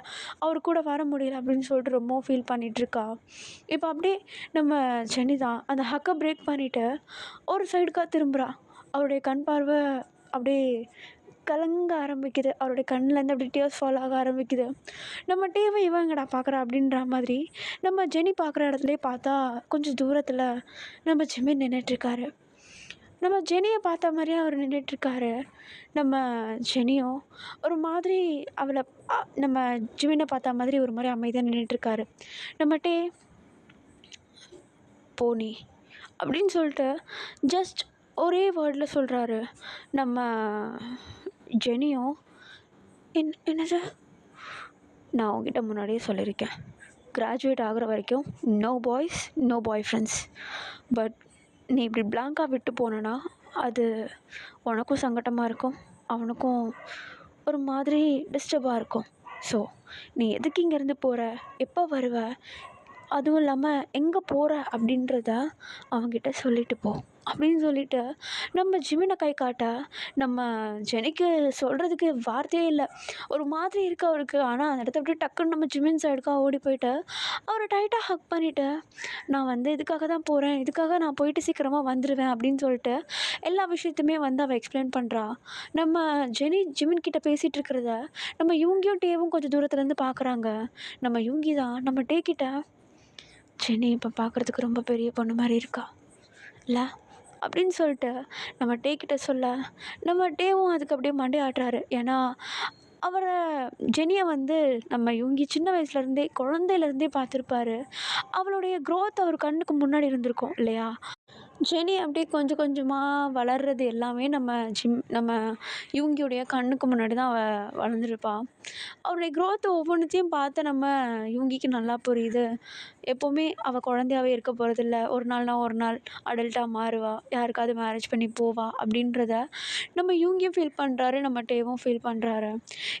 அவர் கூட வர முடியல அப்படின்னு சொல்லிட்டு ரொம்ப ஃபீல் பண்ணிகிட்ருக்கா. இப்போ அப்படியே நம்ம ஜெனி தான் அந்த ஹக்கை பிரேக் பண்ணிவிட்டு ஒரு சைடுக்காக திரும்புகிறா. அவருடைய கண் பார்வை அப்படியே கலங்க ஆரம்பிக்குது, அவருடைய கண்ணிலேருந்து அப்படி டியர்ஸ் ஃபால் ஆக ஆரம்பிக்குது. நம்ம டேவை இவன் எங்கடா பார்க்குறா அப்படின்ற மாதிரி நம்ம ஜெனி பார்க்குற இடத்துலையே பார்த்தா கொஞ்சம் தூரத்தில் நம்ம ஜிமின் நின்றுட்டுருக்காரு. நம்ம ஜெனியை பார்த்த மாதிரியே அவர் நின்றுட்டுருக்காரு. நம்ம ஜெனியும் ஒரு மாதிரி அவளை நம்ம ஜிமினை பார்த்த மாதிரி ஒரு மாதிரி அமைதியாக நின்றுட்டுருக்காரு. நம்ம டே போனி அப்படின்னு சொல்லிட்டு ஜஸ்ட் ஒரே வேர்டில் சொல்கிறாரு. நம்ம ஜெனியும், என்னது, நான் உங்ககிட்ட முன்னாடியே சொல்லியிருக்கேன், கிராஜுவேட் ஆகிற வரைக்கும் no boys no boy friends. But நீ இப்படி பிளாங்காக விட்டு போனேன்னா அது உனக்கும் சங்கடமாக இருக்கும், அவனுக்கும் ஒரு மாதிரி டிஸ்டர்பாக இருக்கும். ஸோ நீ எதுக்கு இங்கேருந்து போகிற, எப்போ வருவ, அதுவும் இல்லாமல் எங்கே போகிற அப்படின்றத அவங்ககிட்ட சொல்லிட்டு போ அப்படின்னு சொல்லிட்டு நம்ம ஜிமினை கை காட்ட நம்ம ஜெனிக்கு சொல்கிறதுக்கு வார்த்தையே இல்லை. ஒரு மாதிரி இருக்குது அவருக்கு. ஆனால் அந்த இடத்த அப்படியே டக்குன்னு நம்ம ஜிமின் சைடுக்காக ஓடி போயிட்டு அவரை டைட்டாக ஹக் பண்ணிவிட்டு, நான் வந்து இதுக்காக தான் போகிறேன், இதுக்காக நான் போயிட்டு சீக்கிரமாக வந்துடுவேன் அப்படின்னு சொல்லிட்டு எல்லா விஷயத்தையுமே வந்து அவள் எக்ஸ்பிளைன் பண்ணுறா. நம்ம ஜெனி ஜிமின் கிட்ட பேசிகிட்டு இருக்கிறத நம்ம யூங்கியும் டேவும் கொஞ்சம் தூரத்துலேருந்து பார்க்குறாங்க. நம்ம யூங்கி தான் நம்ம டே கிட்ட, ஜெனி இப்போ பார்க்குறதுக்கு ரொம்ப பெரிய பொண்ணு மாதிரி இருக்கா இல்லை, அப்படின்னு சொல்லிட்டு நம்ம டே கிட்ட சொல்ல, நம்ம டேவும் அதுக்கு அப்படியே மண்டை ஆட்டுறாரு. ஏன்னா அவரை ஜெனியை வந்து நம்ம யூங்கி சின்ன வயசுலேருந்தே குழந்தையிலேருந்தே பார்த்துருப்பாரு. அவளுடைய க்ரோத் அவர் கண்ணுக்கு முன்னாடி இருந்திருக்கும் இல்லையா? ஜெனி அப்படியே கொஞ்சம் கொஞ்சமாக வளர்றது எல்லாமே நம்ம இவங்கியுடைய கண்ணுக்கு முன்னாடி தான் வளர்ந்துருப்பா. அவருடைய க்ரோத் ஒவ்வொன்றுத்தையும் பார்த்து நம்ம இவங்கிக்கு நல்லா புரியுது. எப்போவுமே அவள் குழந்தையாவே இருக்க போகிறதில்ல. ஒரு நாள்னா ஒரு நாள் அடல்ட்டாக மாறுவா, யாருக்காவது மேரேஜ் பண்ணி போவா அப்படின்றத நம்ம இவங்கியும் ஃபீல் பண்ணுறாரு, நம்ம டேவும் ஃபீல் பண்ணுறாரு.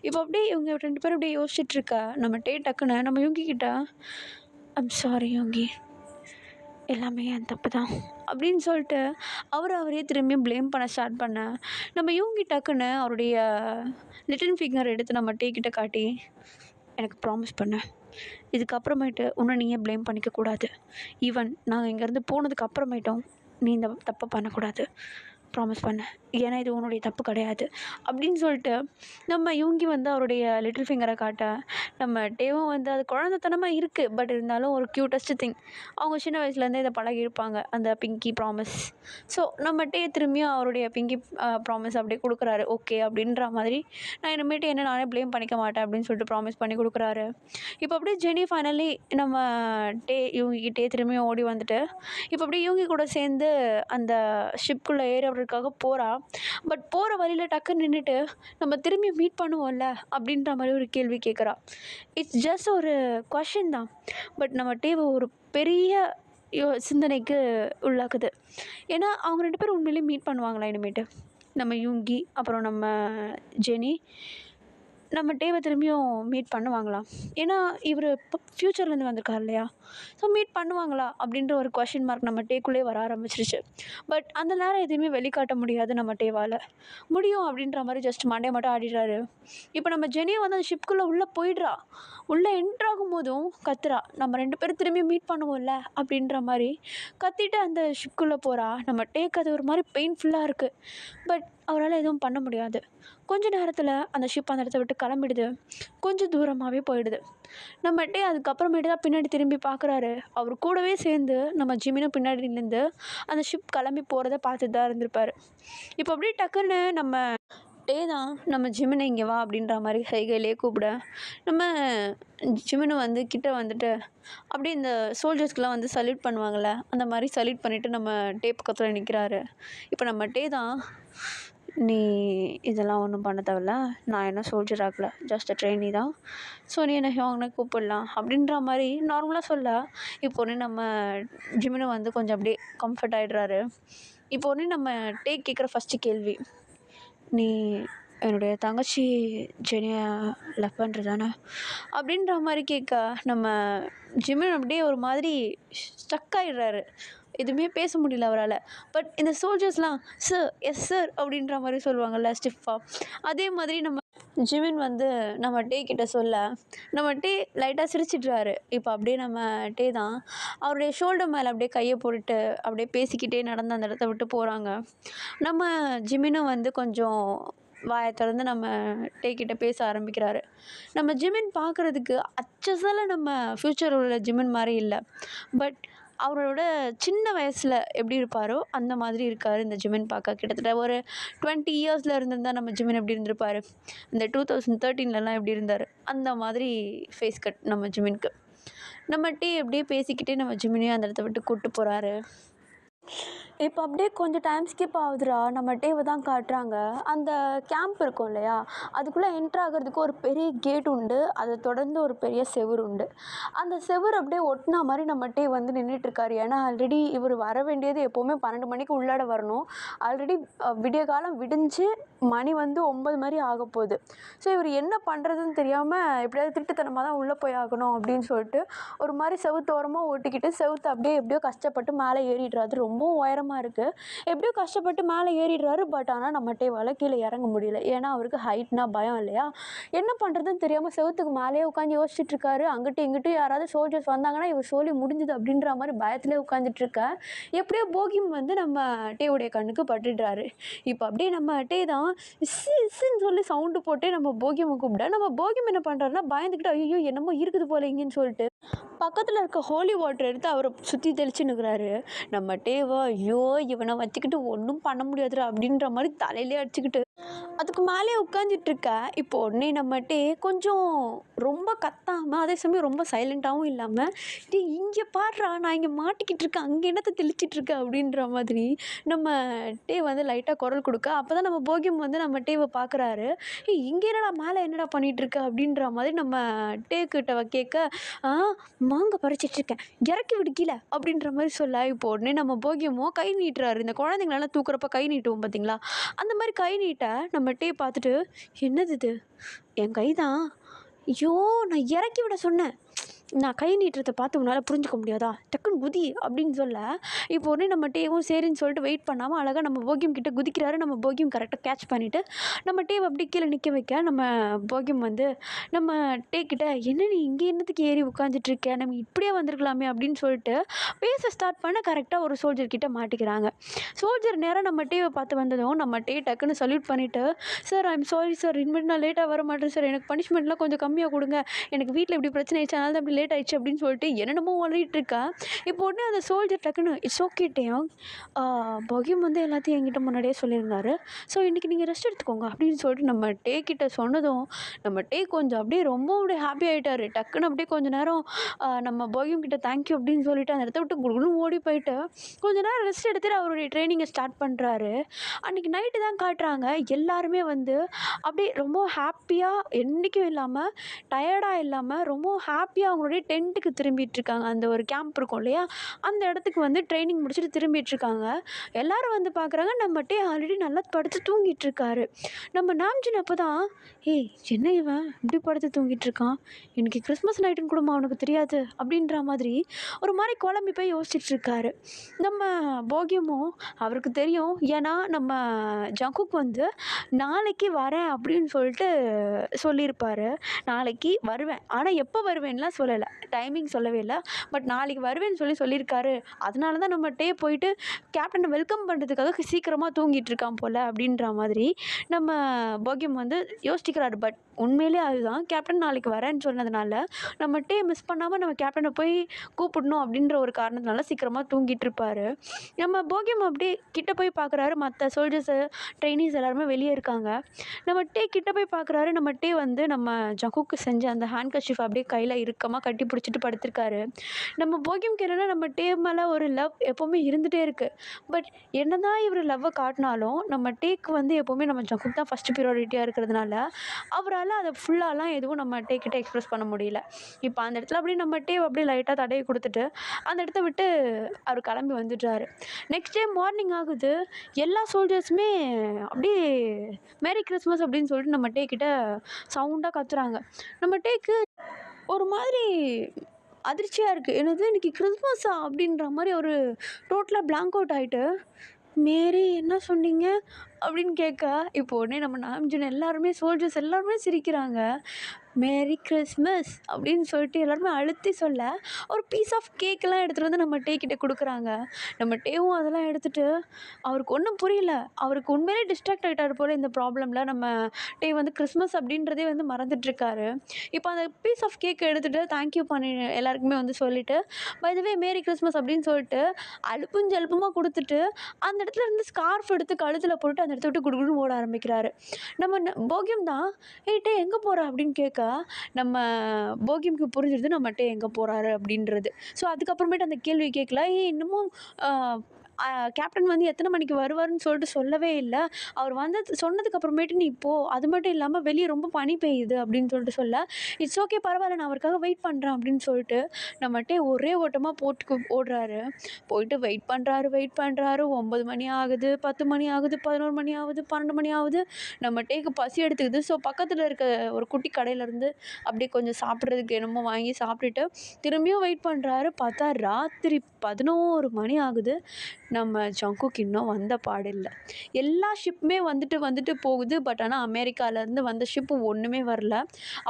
இப்போ அப்படியே இவங்க 2 பேரும் அப்படியே யோசிச்சுட்ருக்க நம்ம டே டக்குன்னு நம்ம இவங்கி கிட்ட, ஐம் சாரி யோங்கி, எல்லாமே என் தப்பு தான் அப்படின்னு சொல்லிட்டு அவரையே திரும்பியும் ப்ளேம் பண்ண ஸ்டார்ட் பண்ண, நம்ம யூங்கி டக்குன்னு அவருடைய லிட்டில் ஃபிங்கர் எடுத்து நம்ம டே கிட்ட காட்டி, எனக்கு ப்ராமிஸ் பண்ணு, இதுக்கப்புறமேட்டு இன்னும் நீயே ப்ளேம் பண்ணிக்கக்கூடாது. ஈவன் நாங்கள் இங்கேருந்து போனதுக்கு அப்புறமேட்டும் நீ இந்த தப்பை பண்ணக்கூடாது, ப்ராமிஸ் பண்ணு, ஏன்னா இது உன்னுடைய தப்பு கிடையாது அப்படின்னு சொல்லிட்டு நம்ம யூங்கி வந்து அவருடைய லிட்டில் ஃபிங்கரை காட்ட, நம்ம டேவும் வந்து அது குழந்தைத்தனமாக இருக்குது, பட் இருந்தாலும் ஒரு க்யூட்டஸ்ட் திங். அவங்க சின்ன வயசுலேருந்தே இதை பழகியிருப்பாங்க, அந்த பிங்கி ப்ராமிஸ். ஸோ நம்ம டே திரும்பியும் அவருடைய பிங்கி ப்ராமிஸ் அப்படியே கொடுக்குறாரு. ஓகே அப்படின்ற மாதிரி, நான் இனிமேட்டு என்ன நானே ப்ளேம் பண்ணிக்க மாட்டேன் அப்படின்னு சொல்லிட்டு ப்ராமிஸ் பண்ணி கொடுக்குறாரு. இப்போ அப்படியே ஜெனி ஃபைனலி நம்ம இவங்கிட்டே திரும்பியும் ஓடி வந்துட்டு, இப்போ அப்படியே இவங்க கூட சேர்ந்து அந்த ஷிப்குள்ளே ஏறுறதுக்காக போகிறா. பட் போகிற வழியில் டக்குன்னு நின்றுட்டு, நம்ம திரும்பி மீட் பண்ணுவோம்ல அப்படின்ற மாதிரி ஒரு கேள்வி கேட்குறா. இட்ஸ் ஜஸ்ட் ஒரு கொஷின் தான், பட் நம்ம டேவை ஒரு பெரிய சிந்தனைக்கு உள்ளாக்குது. ஏன்னா அவங்க 2 பேரும் உண்மையிலேயே மீட் பண்ணுவாங்களா இனிமேட்டு? நம்ம யூங்கி அப்புறம் நம்ம ஜெனி நம்ம டேவை திரும்பியும் மீட் பண்ணுவாங்களா? ஏன்னா இவர் இப்போ ஃப்யூச்சர்லேருந்து வந்திருக்கார் இல்லையா? ஸோ மீட் பண்ணுவாங்களா அப்படின்ற ஒரு கொஷின் மார்க் நம்ம டேக்குள்ளே வர ஆரம்பிச்சிருச்சு. பட் அந்த நேரம் எதுவுமே வெளிக்காட்ட முடியாது நம்ம டேவால். முடியும் அப்படின்ற மாதிரி ஜஸ்ட் மண்டையை மட்டும் ஆடிடுறாரு. இப்போ நம்ம ஜெனியை வந்து அந்த ஷிப்குள்ளே உள்ளே போயிடுறா. உள்ளே என்ட்ராகும் போதும் கத்துறா, நம்ம 2 பேரும் திரும்பி மீட் பண்ணுவோம்ல அப்படின்ற மாதிரி கத்திட்டு அந்த ஷிப்குள்ளே போகிறா. நம்ம டேக்கு அது ஒரு மாதிரி பெயின்ஃபுல்லாக இருக்குது. பட் அவரால் எதுவும் பண்ண முடியாது. கொஞ்ச நேரத்தில் அந்த ஷிப் அந்த இடத்த விட்டு கிளம்பிடுது. கொஞ்சம் தூரமாகவே போயிடுது. நம்ம டே அதுக்கப்புறமேட்டு தான் பின்னாடி திரும்பி பார்க்குறாரு. அவர் கூடவே சேர்ந்து நம்ம ஜிமினும் பின்னாடி நின்று அந்த ஷிப் கிளம்பி போகிறத பார்த்துட்டு தான் இருந்திருப்பார். இப்போ அப்படியே டக்குன்னு நம்ம டே தான் நம்ம ஜிமினை இங்கே வா அப்படின்ற மாதிரி சைகையிலே கூப்பிட, நம்ம ஜிமினு வந்து கிட்ட வந்துட்டு அப்படியே இந்த சோல்ஜர்ஸ்க்கெலாம் வந்து சல்யூட் பண்ணுவாங்கள்ல, அந்த மாதிரி சல்யூட் பண்ணிவிட்டு நம்ம டே பக்கத்தில் நிற்கிறாரு. இப்போ நம்ம டே தான், நீ இதெல்லாம் ஒன்றும் பண்ண தேவையில்ல, நான் என்ன சோல்ஜர் ஆகல, ஜஸ்ட் ட்ரெயினி தான், ஸோ நீ என்ன ஹியோங்னே கூப்பிடலாம் அப்படின்ற மாதிரி நார்மலாக சொல்ல, இப்போ ஒன்று நம்ம ஜிமினு வந்து கொஞ்சம் அப்படியே கம்ஃபர்ட் ஆகிடுறாரு. இப்போ ஒன்று நம்ம டே கேட்குற ஃபஸ்ட்டு கேள்வி, நீ என்னுடைய தங்கச்சி ஜெனியை லவ் பண்ணுறதானே அப்படின்ற மாதிரி கேட்க, நம்ம ஜிமின் அப்படியே ஒரு மாதிரி ஸ்டக் ஆகிடுறாரு. எதுவுமே பேச முடியல அவரால். பட் இந்த சோல்ஜர்ஸ்லாம் சார், எஸ் சார் அப்படின்ற மாதிரி சொல்லுவாங்கள்ல ஸ்டிஃபாக, அதே மாதிரி நம்ம ஜிமின் வந்து நம்ம டே கிட்ட சொல்ல, நம்ம டே லைட்டாக சிரிச்சிட்றாரு. இப்போ அப்படியே நம்ம டே தான் அவருடைய ஷோல்டர் மேலே அப்படியே கையை போட்டுட்டு அப்படியே பேசிக்கிட்டே நடந்து அந்த இடத்த விட்டு போகிறாங்க. நம்ம ஜிமினும் வந்து கொஞ்சம் வாயை திறந்து நம்ம டே கிட்ட பேச ஆரம்பிக்கிறாரு. நம்ம ஜிமின் பார்க்குறதுக்கு அச்சசல நம்ம ஃப்யூச்சர் உள்ள ஜிமின் மாதிரி இல்லை. பட் அவரோட சின்ன வயசில் எப்படி இருப்பாரோ அந்த மாதிரி இருக்கார் இந்த ஜிமின் பார்க்க. கிட்டத்தட்ட ஒரு 20 இயர்ஸில் இருந்திருந்தால் நம்ம ஜிமின் எப்படி இருந்திருப்பார், இந்த 2013லலாம் எப்படி இருந்தார், அந்த மாதிரி ஃபேஸ் கட் நம்ம ஜிமினுக்கு. நம்ம டீ அப்படியே பேசிக்கிட்டே நம்ம ஜிமினையும் அந்த இடத்த விட்டு கூப்பிட்டு போகிறாரு. இப்போ அப்படியே கொஞ்சம் டைம் ஸ்கிப் ஆகுதுடா. நம்ம டேவை தான் காட்டுறாங்க. அந்த கேம்ப் இருக்கும் இல்லையா, அதுக்குள்ளே என்ட்ரு ஆகிறதுக்கு ஒரு பெரிய கேட் உண்டு. அதை தொடர்ந்து ஒரு பெரிய செவுரு உண்டு. அந்த செவுரு அப்படியே ஒட்டினா மாதிரி நம்ம டே வந்து நின்றுட்டுருக்காரு. ஏன்னா ஆல்ரெடி இவர் வர வேண்டியது எப்போவுமே 12 மணிக்கு உள்ளாட வரணும். ஆல்ரெடி விடிய காலம் விடிஞ்சு மணி வந்து 9 மாதிரி ஆக போகுது. ஸோ இவர் என்ன பண்ணுறதுன்னு தெரியாமல் எப்படியாவது திருட்டுத்தனமாக தான் உள்ளே போய் ஆகணும் அப்படின்னு சொல்லிட்டு ஒரு மாதிரி செவுத்தோரமாக ஓட்டிக்கிட்டு செவுத்து அப்படியே எப்படியோ கஷ்டப்பட்டு மேலே ஏறிடுறாரு. ரொம்பவும் உயரமாக இருக்குது. எப்படியோ கஷ்டப்பட்டு மேலே ஏறிடுறாரு. பட் ஆனால் நம்ம டேவால் கீழே இறங்க முடியல. ஏன்னா அவருக்கு ஹைட்னா பயம் இல்லையா. என்ன பண்ணுறதுன்னு தெரியாமல் செவுத்துக்கு மேலேயே உட்காந்து யோசிச்சுட்டு இருக்காரு. அங்கிட்டும் இங்கிட்டும் யாராவது சோல்ஜர்ஸ் வந்தாங்கன்னா இவர் சோலி முடிஞ்சுது அப்படின்ற மாதிரி பயத்திலே உட்காந்துட்ருக்க. எப்படியோ போகியம் வந்து நம்ம டேவுடைய கண்ணுக்கு பட்டுடுறாரு. இப்போ அப்படியே நம்ம டே தான் இஸ்ன்னு சொல்லி சவுண்டு போட்டே நம்ம போகியமை கூப்பிட, நம்ம போகியம் என்ன பண்ணுறாருன்னா பயந்துக்கிட்டு ஐயோ என்னமோ இருக்குது போல இங்கேன்னு சொல்லிட்டு பக்கத்தில் இருக்க ஹோலி வாட்டர் எடுத்து அவரை சுற்றி தெளிச்சுன்னுக்குறாரு. நம்ம டேவா, ஐயோ இவனை வச்சுக்கிட்டு ஒன்றும் பண்ண முடியாதுடா அப்படின்ற மாதிரி தலையிலே அடிச்சுக்கிட்டு அதுக்கு மேலே உட்காந்துட்டு இருக்க. இப்போ உடனே நம்மட்டே கொஞ்சம் ரொம்ப கத்தாமல் அதே சமயம் ரொம்ப சைலண்ட்டாகவும் இல்லாமல், டே இங்கே பாடுறா நான் இங்கே மாட்டிக்கிட்டு இருக்கேன், அங்கே என்னத்தை தெளிச்சிட்டு இருக்க அப்படின்ற மாதிரி நம்ம டே வந்து லைட்டாக குரல் கொடுக்க. அப்போ தான் நம்ம போகியம் வந்து நம்ம டேவை பார்க்குறாரு. ஏய் இங்கே என்னடா மேலே என்னடா பண்ணிகிட்டு இருக்க அப்படின்ற மாதிரி நம்ம டே கிட்ட கேட்க, ஆ மாங்காய் பறிச்சிட்ருக்கேன், இறக்கி விடு கீழே அப்படின்ற மாதிரி சொல்ல. இப்போ உடனே நம்ம போகியமோ கை நீட்டுறாரு. இந்த குழந்தைங்களெல்லாம் தூக்குறப்ப கை நீட்டுவோம் பார்த்தீங்களா, அந்த மாதிரி கை நீட்ட நம்ம டே பார்த்துட்டு, என்னது இது, என் கை தான், ஐயோ நான் இறக்கி விட சொன்னேன், நான் கை நீட்டுறதை பார்த்து உன்னால் புரிஞ்சுக்க முடியாதா, டக்குன்னு குதி அப்படின்னு சொல்ல. இப்போ உடனே நம்ம டேவும் சரின்னு சொல்லிட்டு வெயிட் பண்ணாமல் அழகாக நம்ம போகியம் கிட்ட குதிக்கிறாரு. நம்ம போகியம் கரெக்டாக கேட்ச் பண்ணிவிட்டு நம்ம டேவை அப்படி கீழே நிற்க வைக்க, நம்ம போகியம் வந்து நம்ம டே கிட்ட, என்ன நீ இங்கே என்னத்துக்கு ஏறி உட்காந்துட்ருக்க, நம்ம இப்படியே வந்திருக்கலாமே அப்படின்னு சொல்லிட்டு பேச ஸ்டார்ட் பண்ண கரெக்டாக ஒரு சோல்ஜர் கிட்ட மாட்டிக்கிறாங்க. சோல்ஜர் நேராக நம்ம டேவை பார்த்து வந்ததும் நம்ம டே டக்குன்னு சல்யூட் பண்ணிவிட்டு, சார் ஐம் சாரி சார், இனிமேல் நான் லேட்டாக வர மாட்டேன் சார், எனக்கு பனிஷ்மெண்ட்லாம் கொஞ்சம் கம்மியாக கொடுங்க, எனக்கு வீட்டில் இப்படி பிரச்சனை ஆயிடுச்சு அதனால தான் அப்படி லேட் ஆயிடுச்சு அப்படின்னு சொல்லிட்டு என்னென்னமோ வளரிட்டு இருக்கா. இப்போ உடனே அந்த சோல்ஜர் டக்குன்னு, இட்ஸ் ஓகே டேயோங், பகிம் வந்து எல்லாத்தையும் என்கிட்ட முன்னாடியே சொல்லியிருந்தாரு, ஸோ இன்றைக்கி நீங்கள் ரெஸ்ட் எடுத்துக்கோங்க அப்படின்னு சொல்லிட்டு நம்ம டே கிட்ட சொன்னதும் நம்ம டே கொஞ்சம் அப்படியே ரொம்ப அப்படியே ஹாப்பி ஆகிட்டார். டக்குன்னு அப்படியே கொஞ்சம் நேரம் நம்ம பகிம் கிட்ட தேங்க்யூ அப்படின்னு சொல்லிட்டு அந்த இடத்த விட்டு குடுன்னு ஓடி போயிட்டு கொஞ்ச நேரம் ரெஸ்ட் எடுத்துகிட்டு அவருடைய ட்ரைனிங்கை ஸ்டார்ட் பண்ணுறாரு. அன்றைக்கி நைட்டு தான் காட்டுறாங்க எல்லாருமே வந்து அப்படியே ரொம்ப ஹாப்பியாக, என்றைக்கும் இல்லாமல் டயர்டாக இல்லாமல் ரொம்ப ஹாப்பியாக அவங்களுடைய டென்ட்டுக்கு திரும்பிட்டுருக்காங்க. அந்த ஒரு கேம்ப் இருக்கும் இல்லையா, அந்த இடத்துக்கு வந்து ட்ரைனிங் முடிச்சுட்டு திரும்பிட்டுருக்காங்க. எல்லோரும் வந்து பார்க்குறாங்க, நம்ம டே ஆல்ரெடி நல்லா படுத்து தூங்கிட்டுருக்காரு. நம்ம நாம்ஜின் அப்போ தான், ஏய் என்ன இவன் இப்படி படுத்து தூங்கிட்டுருக்கான், இன்றைக்கி கிறிஸ்மஸ் நைட்டுன்னு கூடமா அவனுக்கு தெரியாது அப்படின்ற மாதிரி ஒரு மாதிரி குழம்பி போய் யோசிச்சுட்ருக்காரு. நம்ம போகியமும் அவருக்கு தெரியும், ஏன்னா நம்ம ஜங்குக் வந்து நாளைக்கு வரேன் அப்படின்னு சொல்லிட்டு சொல்லியிருப்பார். நாளைக்கு வருவேன், ஆனால் எப்போ வருவேன்லாம் சொல்லலை, டைமிங் சொல்லவே இல்லை, பட் நாளைக்கு வருவேன்னு சொல்லியிருக்காரு. அதனால தான் நம்ம டே போயிட்டு கேப்டனை வெல்கம் பண்ணுறதுக்காக சீக்கிரமாக தூங்கிட்டு இருக்கான் போல் அப்படின்ற மாதிரி நம்ம போகியம் வந்து யோசிக்கிறாரு. பட் உண்மையிலே அதுதான், கேப்டன் நாளைக்கு வரேன்னு சொன்னதுனால நம்ம டே மிஸ் பண்ணாமல் நம்ம கேப்டனை போய் கூப்பிடணும் அப்படின்ற ஒரு காரணத்தினால சீக்கிரமாக தூங்கிட்டு இருப்பார். நம்ம போகியம் அப்படியே கிட்ட போய் பார்க்குறாரு, மற்ற சோல்ஜர்ஸு ட்ரைனிஸ் எல்லாருமே வெளியே இருக்காங்க. நம்ம டே கிட்ட போய் பார்க்குறாரு. நம்ம டே வந்து நம்ம ஜங்குக்கு செஞ்ச அந்த ஹேண்ட் கர்ச்சீஃப் அப்படியே கையில் இறுக்கமாக கட்டி பிடிச்சிட்டு படுத்திருக்காரு. நம்ம போகியம்க்கு என்னென்னா நம்ம டே மேலே ஒரு லவ் எப்போவுமே இருந்துகிட்டே இருக்குது. பட் என்ன தான் இவர் லவ்வை காட்டினாலும் நம்ம டேக்கு வந்து எப்போவுமே நம்ம ஜங்குக் தான் ஃபஸ்ட்டு ப்ரியாரிட்டியாக இருக்கிறதுனால அவரால் அதை ஃபுல்லாலாம் எதுவும் நம்ம டே கிட்ட எக்ஸ்ப்ரெஸ் பண்ண முடியல. இப்போ அந்த இடத்துல அப்படியே நம்ம டே அப்படியே லைட்டாக தடவி கொடுத்துட்டு அந்த இடத்த விட்டு அவர் கிளம்பி வந்துட்டார். நெக்ஸ்ட் டே மார்னிங் ஆகுது, எல்லா சோல்ஜர்ஸுமே அப்படியே மேரி கிறிஸ்மஸ் அப்படின்னு சொல்லிட்டு நம்ம டே கிட்ட சவுண்டாக கத்துறாங்க. நம்ம டேக்கு ஒரு மாதிரி அதிர்ச்சியாக இருக்குது, என்னது இன்றைக்கி கிறிஸ்மஸா அப்படின்ற மாதிரி ஒரு டோட்டலாக பிளாங்க் அவுட் ஆகிட்டு, மேரி என்ன சொன்னீங்க அப்படின்னு கேட்க. இப்போ உடனே நம்ம நாம்ஜின் எல்லாருமே சோல்ஜர்ஸ் எல்லாருமே சிரிக்கிறாங்க. மேரி கிறிஸ்மஸ் அப்படின்னு சொல்லிட்டு எல்லாருமே அழுத்தி சொல்ல ஒரு பீஸ் ஆஃப் கேக்கெல்லாம் எடுத்துகிட்டு வந்து நம்ம டே கிட்ட கொடுக்குறாங்க. நம்ம டேவும் அதெல்லாம் எடுத்துகிட்டு அவருக்கு ஒன்றும் புரியல, அவருக்கு உண்மையிலே டிஸ்ட்ராக்ட் ஆகிட்டார் போல் இந்த ப்ராப்ளமில். நம்ம டே வந்து கிறிஸ்மஸ் அப்படின்றதே வந்து மறந்துட்டுருக்காரு. இப்போ அந்த பீஸ் ஆஃப் கேக் எடுத்துகிட்டு தேங்க்யூ பண்ணி எல்லாருக்குமே வந்து சொல்லிவிட்டு by the way merry Christmas அப்படின்னு சொல்லிட்டு அலுப்புஞ்சலுப்புமாக கொடுத்துட்டு அந்த இடத்துல இருந்து ஸ்கார்ஃப் எடுத்து கழுத்தில் போட்டு அந்த இடத்த விட்டு குடுகுடுன்னு ஓட ஆரம்பிக்கிறாரு. நம்ம போகியம் தான், ஏய் டே எங்கே போகிற அப்படின்னு கேட்க நம்ம போகியம்க்கு புரிஞ்சிருது நம்ம டே எங்கே போகிறாரு அப்படின்றது. ஸோ அதுக்கப்புறமேட்டு அந்த கேள்வி கேட்கல. இன்னமும் கேப்டன் வந்து எத்தனை மணிக்கு வருவார்னு சொல்லிட்டு சொல்லவே இல்லை, அவர் வந்து சொன்னதுக்கப்புறமேட்டு நீ போ, அது மட்டும் இல்லாமல் வெளியே ரொம்ப பனி பெய்யுது அப்படின்னு சொல்லிட்டு சொல்ல, இட்ஸ் ஓகே பரவாயில்ல நான் அவருக்காக வெயிட் பண்ணுறேன் அப்படின்னு சொல்லிட்டு நம்மகிட்டே ஒரே ஓட்டமாக போட்டு ஓடுறாரு. போயிட்டு வெயிட் பண்ணுறாரு 9 மணி ஆகுது, 10 மணி ஆகுது, 11 மணி ஆகுது, 12 மணி ஆகுது. நம்ம டேக்கு பசி எடுத்துக்குது. ஸோ பக்கத்தில் இருக்க ஒரு குட்டி கடையிலேருந்து அப்படியே கொஞ்சம் சாப்பிட்றதுக்கு என்னமோ வாங்கி சாப்பிட்டுட்டு திரும்பியும் வெயிட் பண்ணுறாரு. பார்த்தா ராத்திரி 11 மணி ஆகுது. நம்ம ஜங்குக் இன்னும் வந்த பாடில்ல. எல்லா ஷிப்புமே வந்துட்டு வந்துட்டு போகுது. பட் ஆனால் அமெரிக்காலேருந்து வந்த ஷிப்பு ஒன்றுமே வரல.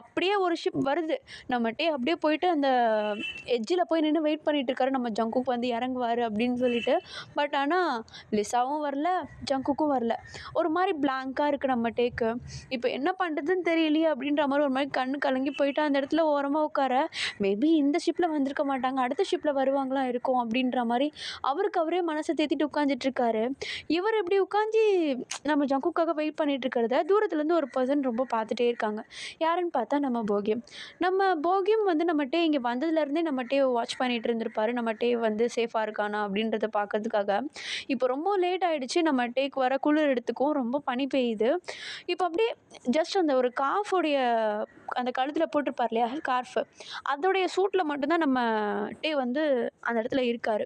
அப்படியே ஒரு ஷிப் வருது. நம்மட்டே அப்படியே போயிட்டு அந்த எட்ஜில் போய் நின்று வெயிட் பண்ணிட்டு இருக்காரு, நம்ம ஜங்குக் வந்து இறங்குவார் அப்படின்னு சொல்லிட்டு. பட் ஆனால் லிசாவும் வரல, ஜங்குக்கும் வரல. ஒரு மாதிரி பிளாங்காக இருக்குது நம்ம டேக்கு. இப்போ என்ன பண்ணுறதுன்னு தெரியலையே அப்படின்ற மாதிரி ஒரு மாதிரி கண்ணு கலங்கி போயிட்டு அந்த இடத்துல ஓரமாக உட்கார, மேபி இந்த ஷிப்பில் வந்திருக்க மாட்டாங்க, அடுத்த ஷிப்பில் வருவாங்களா இருக்கும் அப்படின்ற மாதிரி அவருக்கு அவரே மனசை தேத்திட்டு உட்காந்துட்ருக்காரு. இவர் இப்படி உட்காந்து நம்ம ஜங்குக்காக வெயிட் பண்ணிட்டு இருக்கிறத தூரத்துலேருந்து ஒரு பர்சன் ரொம்ப பார்த்துட்டே இருக்காங்க. யாருன்னு பார்த்தா நம்ம போகியம். நம்ம போகியம் வந்து நம்ம டே இங்கே வந்ததுலேருந்தே நம்ம டே வாட்ச் பண்ணிட்டு இருந்திருப்பாரு. நம்ம டே வந்து சேஃபாக இருக்கானா அப்படின்றத பார்க்கறதுக்காக. இப்போ ரொம்ப லேட் ஆகிடுச்சு. நம்ம டேக்கு வர குளிர் எடுத்துக்கும், ரொம்ப பனி பெய்யுது. இப்போ அப்படியே ஜஸ்ட் அந்த ஒரு காஃபோடைய அந்த கழுத்தில் போட்டிருப்பார் இல்லையா ஸ்கார்ஃபு, அதோடைய சூட்டில் மட்டும்தான் நம்ம டே வந்து அந்த இடத்துல இருக்கார்.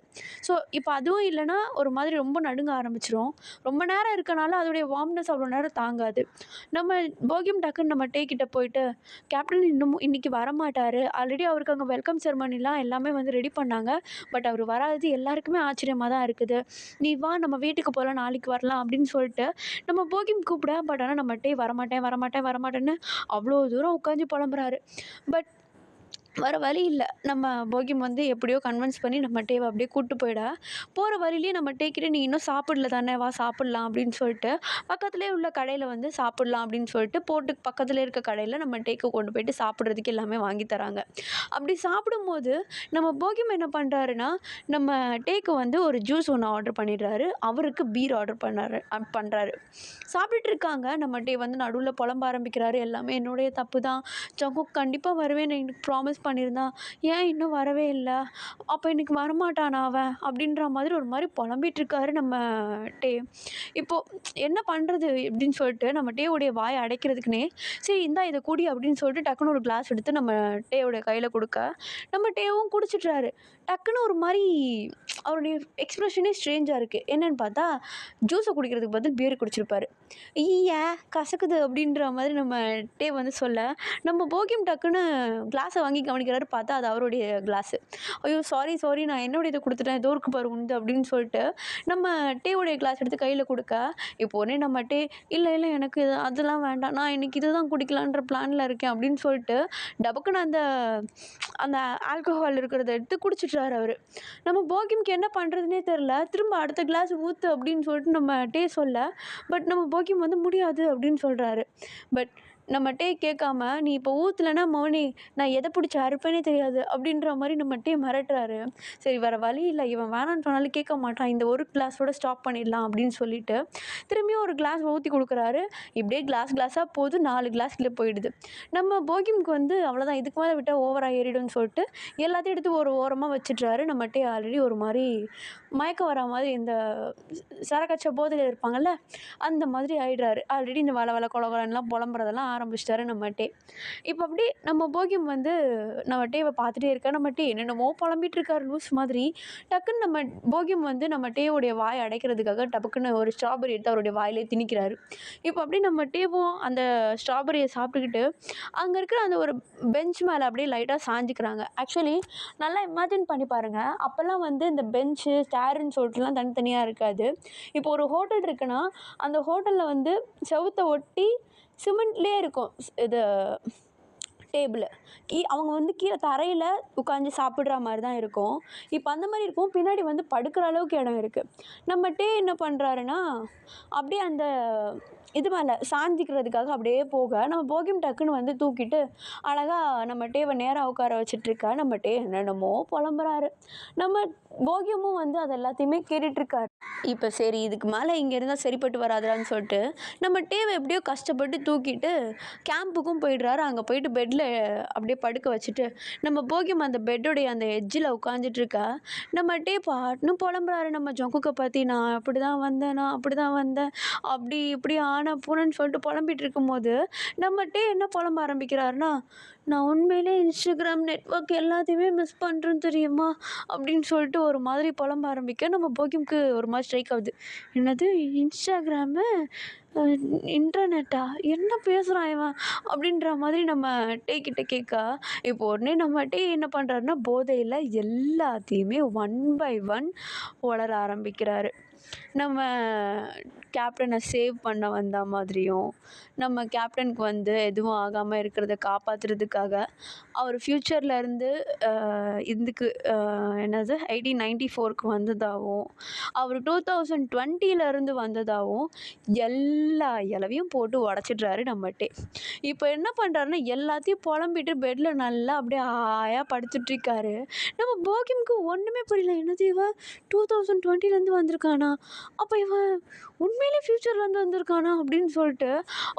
ஸோ இப்போ அதுவும் இல்லைன்னா ஒரு மாதிரி ரொம்ப நடுங்க ஆரம்பிச்சிரும். ரொம்ப நேரம் இருக்கனால அதோடைய வார்ம்னஸ் அவ்வளோ நேரம் தாங்காது. நம்ம போகியம் டக்குன்னு நம்ம டே கிட்ட போயிட்டு, கேப்டன் இன்னைக்கு வரமாட்டார், ஆல்ரெடி அவருக்கு அங்கே வெல்கம் செரமனிலாம் எல்லாமே வந்து ரெடி பண்ணாங்க, பட் அவர் வராது எல்லாருக்குமே ஆச்சரியமாக தான் இருக்குது, நீ வா நம்ம வீட்டுக்கு போகலாம், நாளைக்கு வரலாம் அப்படின்னு சொல்லிட்டு நம்ம போகியம் கூப்பிட. பட் ஆனால் நம்ம டே வரமாட்டேன் வரமாட்டேன் வரமாட்டேன்னு அவ்வளோ தூரம் உட்காந்து புலம்புறாரு. பட் வேறு வழி இல்லை. நம்ம போகியம் வந்து எப்படியோ கன்வின்ஸ் பண்ணி நம்ம டேவை அப்படியே கூப்பிட்டு போகிற வழியிலேயே நம்ம டேக்கிட்ட, நீ இன்னும் சாப்பிடல தானே, வா சாப்பிட்லாம் அப்படின்னு சொல்லிட்டு பக்கத்துலேயே உள்ள கடையில் வந்து சாப்பிட்லாம் அப்படின்னு சொல்லிட்டு போட்டு பக்கத்தில் இருக்க கடையில் நம்ம டேக்கு கொண்டு போயிட்டு சாப்பிட்றதுக்கு எல்லாமே வாங்கி தராங்க. அப்படி சாப்பிடும்போது நம்ம போகியம் என்ன பண்ணுறாருன்னா, நம்ம டேக்கு வந்து ஒரு ஜூஸ் ஒன்று ஆர்டர் பண்ணிடுறாரு, அவருக்கு பீர் ஆர்டர் பண்ணுறாரு. சாப்பிட்டுட்டு இருக்காங்க. நம்ம டே வந்து நடுவில் புலம்ப ஆரம்பிக்கிறாரு, எல்லாமே என்னுடைய தப்பு தான், ஜங்குக் கண்டிப்பாக வருவேன் எனக்கு ப்ராமிஸ் பண்ணியிருந்தான், ஏன் இன்னும் வரவே இல்லை, அப்போ இன்னைக்கு வரமாட்டானா அவன் அப்படின்ற மாதிரி ஒரு மாதிரி புலம்பிகிட்ருக்காரு நம்ம டே. இப்போது என்ன பண்ணுறது அப்படின்னு சொல்லிட்டு நம்ம டேவுடைய வாயை அடைக்கிறதுக்குனே, சரி இந்தா இதை குடி அப்படின்னு சொல்லிட்டு டக்குன்னு ஒரு கிளாஸ் எடுத்து நம்ம டேவுடைய கையில் கொடுக்க, நம்ம டேவும் குடிச்சிட்றாரு. டக்குன்னு ஒரு மாதிரி அவருடைய எக்ஸ்ப்ரெஷனே ஸ்ட்ரேஞ்சாக இருக்குது. என்னென்னு பார்த்தா ஜூஸை குடிக்கிறதுக்கு பதில் பியர் குடிச்சிருப்பாரு. ஈயா கசக்குது அப்படின்ற மாதிரி நம்ம டே வந்து சொல்ல, நம்ம போகியம் டக்குன்னு கிளாஸை வாங்கி கவனிக்கிறாரு. பார்த்தா அது அவருடைய கிளாஸு. ஐயோ சாரி நான் என்னுடைய இதை கொடுத்துட்டேன், ஏதோ இருக்கு பாரு உண்டு அப்படின்னு சொல்லிட்டு நம்ம டேவுடைய கிளாஸ் எடுத்து கையில் கொடுக்க, இப்போ உடனே நம்ம டே, இல்லை எனக்கு அதெல்லாம் வேண்டாம், நான் இன்றைக்கி இது தான் குடிக்கலான்ற பிளானில் இருக்கேன் அப்படின்னு சொல்லிட்டு டபக்குன்னு அந்த அந்த ஆல்கஹால் இருக்கிறத எடுத்து குடிச்சிட்றாரு அவர். நம்ம போகியம்க்கு என்ன பண்ணுறதுனே தெரில. திரும்ப அடுத்த கிளாஸ் ஊற்று அப்படின்னு சொல்லிட்டு நம்ம டே சொல்ல, பட் நம்ம போகியம் வந்து முடியாது அப்படின்னு சொல்கிறாரு. பட் நம்ம டே கேட்காம, நீ இப்போ ஊற்றலைன்னா மௌனி நான் எதை பிடிச்சி அறுப்பேனே தெரியாது அப்படின்ற மாதிரி நம்ம டே மிரட்டுறாரு. சரி வேறு வழி இல்லை, இவன் வேணான்னு சொன்னாலும் கேட்க மாட்டான், இந்த ஒரு கிளாஸோட ஸ்டாப் பண்ணிடலாம் அப்படின்னு சொல்லிட்டு திரும்பியும் ஒரு கிளாஸ் ஊற்றி கொடுக்குறாரு. இப்படியே கிளாஸாக போது 4 கிளாஸ்ல போயிடுது. நம்ம போகியம்க்கு வந்து அவ்வளோதான், இதுக்கு மேலே விட்டால் ஓவராக ஏறிடும்னு சொல்லிட்டு எல்லாத்தையும் எடுத்து ஒரு ஓரமாக வச்சுட்றாரு. நம்ம டே ஆல்ரெடி ஒரு மாதிரி மயக்கம் வர மாதிரி, இந்த சரக்கச்ச போதையில் இருப்பாங்கள்ல அந்த மாதிரி ஆயிடுறாரு. ஆல்ரெடி இந்த வள கொலகொலன்லாம் புலம்புறதெல்லாம் ஆரம்பிச்சிட்டாரு நம்ம டே. இப்போ அப்படி நம்ம போகியம் வந்து நம்ம டேவை பார்த்துட்டே இருக்கா. நம்ம டே என்னென்னமோ புலம்பிட்டு இருக்காரு லூஸ் மாதிரி. டக்குன்னு நம்ம போகியம் வந்து நம்ம டேவுடைய வாயை அடைக்கிறதுக்காக டப்புக்குன்னு ஒரு ஸ்ட்ராபெரி எடுத்து அவருடைய வாயிலே திணிக்கிறாரு. இப்போ அப்படி நம்ம டேவும் அந்த ஸ்ட்ராபெரியை சாப்பிட்டுக்கிட்டு அங்கே இருக்கிற அந்த ஒரு பெஞ்ச் மேலே அப்படியே லைட்டாக சாஞ்சிக்கிறாங்க. ஆக்சுவலி நல்லா இமேஜின் பண்ணி பாருங்கள், அப்போல்லாம் வந்து இந்த பெஞ்சு ஸ்டேருன்னு சொல்லிட்டுலாம் தனித்தனியாக இருக்காது. இப்போ ஒரு ஹோட்டல் இருக்குன்னா அந்த ஹோட்டலில் வந்து செவுத்தை ஒட்டி சிமெண்ட்லேயே இருக்கும் இது டேபிள். அவங்க வந்து கீழே தரையில் உட்காந்து சாப்பிட்ற மாதிரி தான் இருக்கும். இப்போ அந்த மாதிரி இருக்கும். பின்னாடி வந்து படுக்கிற அளவுக்கு இடம் இருக்குது. நம்ம டே என்ன பண்ணுறாருன்னா, அப்படியே அந்த இது மேலே சாஞ்சிக்கிறதுக்காக அப்படியே போக, நம்ம போகியம் டக்குன்னு வந்து தூக்கிட்டு அழகாக நம்ம டேவை நேராக உட்கார வச்சிட்ருக்கா. நம்ம டே என்னென்னமோ புலம்புறாரு. நம்ம போகியமும் வந்து அது எல்லாத்தையுமே கேட்டுட்ருக்காரு. இப்போ சரி இதுக்கு மேலே இங்கே இருந்தால் சரிப்பட்டு வராதுடான்னு சொல்லிட்டு நம்ம டேவை எப்படியோ கஷ்டப்பட்டு தூக்கிட்டு கேம்புக்கும் போயிடுறாரு. அங்கே போயிட்டு பெட்டில் அப்படியே படுக்க வச்சுட்டு நம்ம போகியம் அந்த பெட்டோடைய அந்த எட்ஜில் உட்காந்துட்ருக்கா. நம்ம டே பாட்டுன்னு புலம்புறாரு நம்ம ஜங்குக்கை பற்றி, நான் அப்படி தான் வந்தேன் அப்படி இப்படி ஆன பூனைன்னு சொல்லிட்டு புலம்பிகிட்டு இருக்கும்போது நம்ம டே என்ன புலம்ப ஆரம்பிக்கிறாருன்னா, நான் உண்மையிலே இன்ஸ்டாகிராம் நெட்வொர்க் எல்லாத்தையுமே மிஸ் பண்ணுறேன் தெரியுமா அப்படின்னு சொல்லிட்டு ஒரு மாதிரி புலம்ப ஆரம்பிக்க, நம்ம போகியம்க்கு ஒரு மாதிரி ஸ்ட்ரைக் ஆகுது. என்னது இன்ஸ்டாகிராமு இன்டர்நெட்டா? என்ன பேசுகிறான் இவன்? அப்படின்ற மாதிரி நம்ம டேக்கிட்ட கேட்க, இப்போ உடனே நம்ம டே என்ன பண்ணுறாருன்னா, போதையில் எல்லாத்தையுமே ஒன் பை ஒன் உளர ஆரம்பிக்கிறாரு. நம்ம கேப்டனை சேவ் பண்ண வந்த மாதிரியும், நம்ம கேப்டனுக்கு வந்து எதுவும் ஆகாமல் இருக்கிறத காப்பாற்றுறதுக்காக அவர் ஃப்யூச்சர்லேருந்து இதுக்கு என்னது 1894க்கு வந்ததாகவும், அவர் 2020லேருந்து வந்ததாகவும் எல்லா இலவையும் போட்டு உடச்சிட்றாரு நம்மட்டே. இப்போ என்ன பண்ணுறாருன்னா, எல்லாத்தையும் புலம்பிட்டு பெட்டில் நல்லா அப்படியே ஹாயாக படுத்துட்ருக்காரு. நம்ம போகிம்க்கு ஒன்றுமே புரியல. என்னது இவன் 2020லேருந்து வந்திருக்கானா? அப்போ இவன் உண்மையிலே ஃப்யூச்சர்லேருந்து வந்திருக்கானா அப்படின்னு சொல்லிட்டு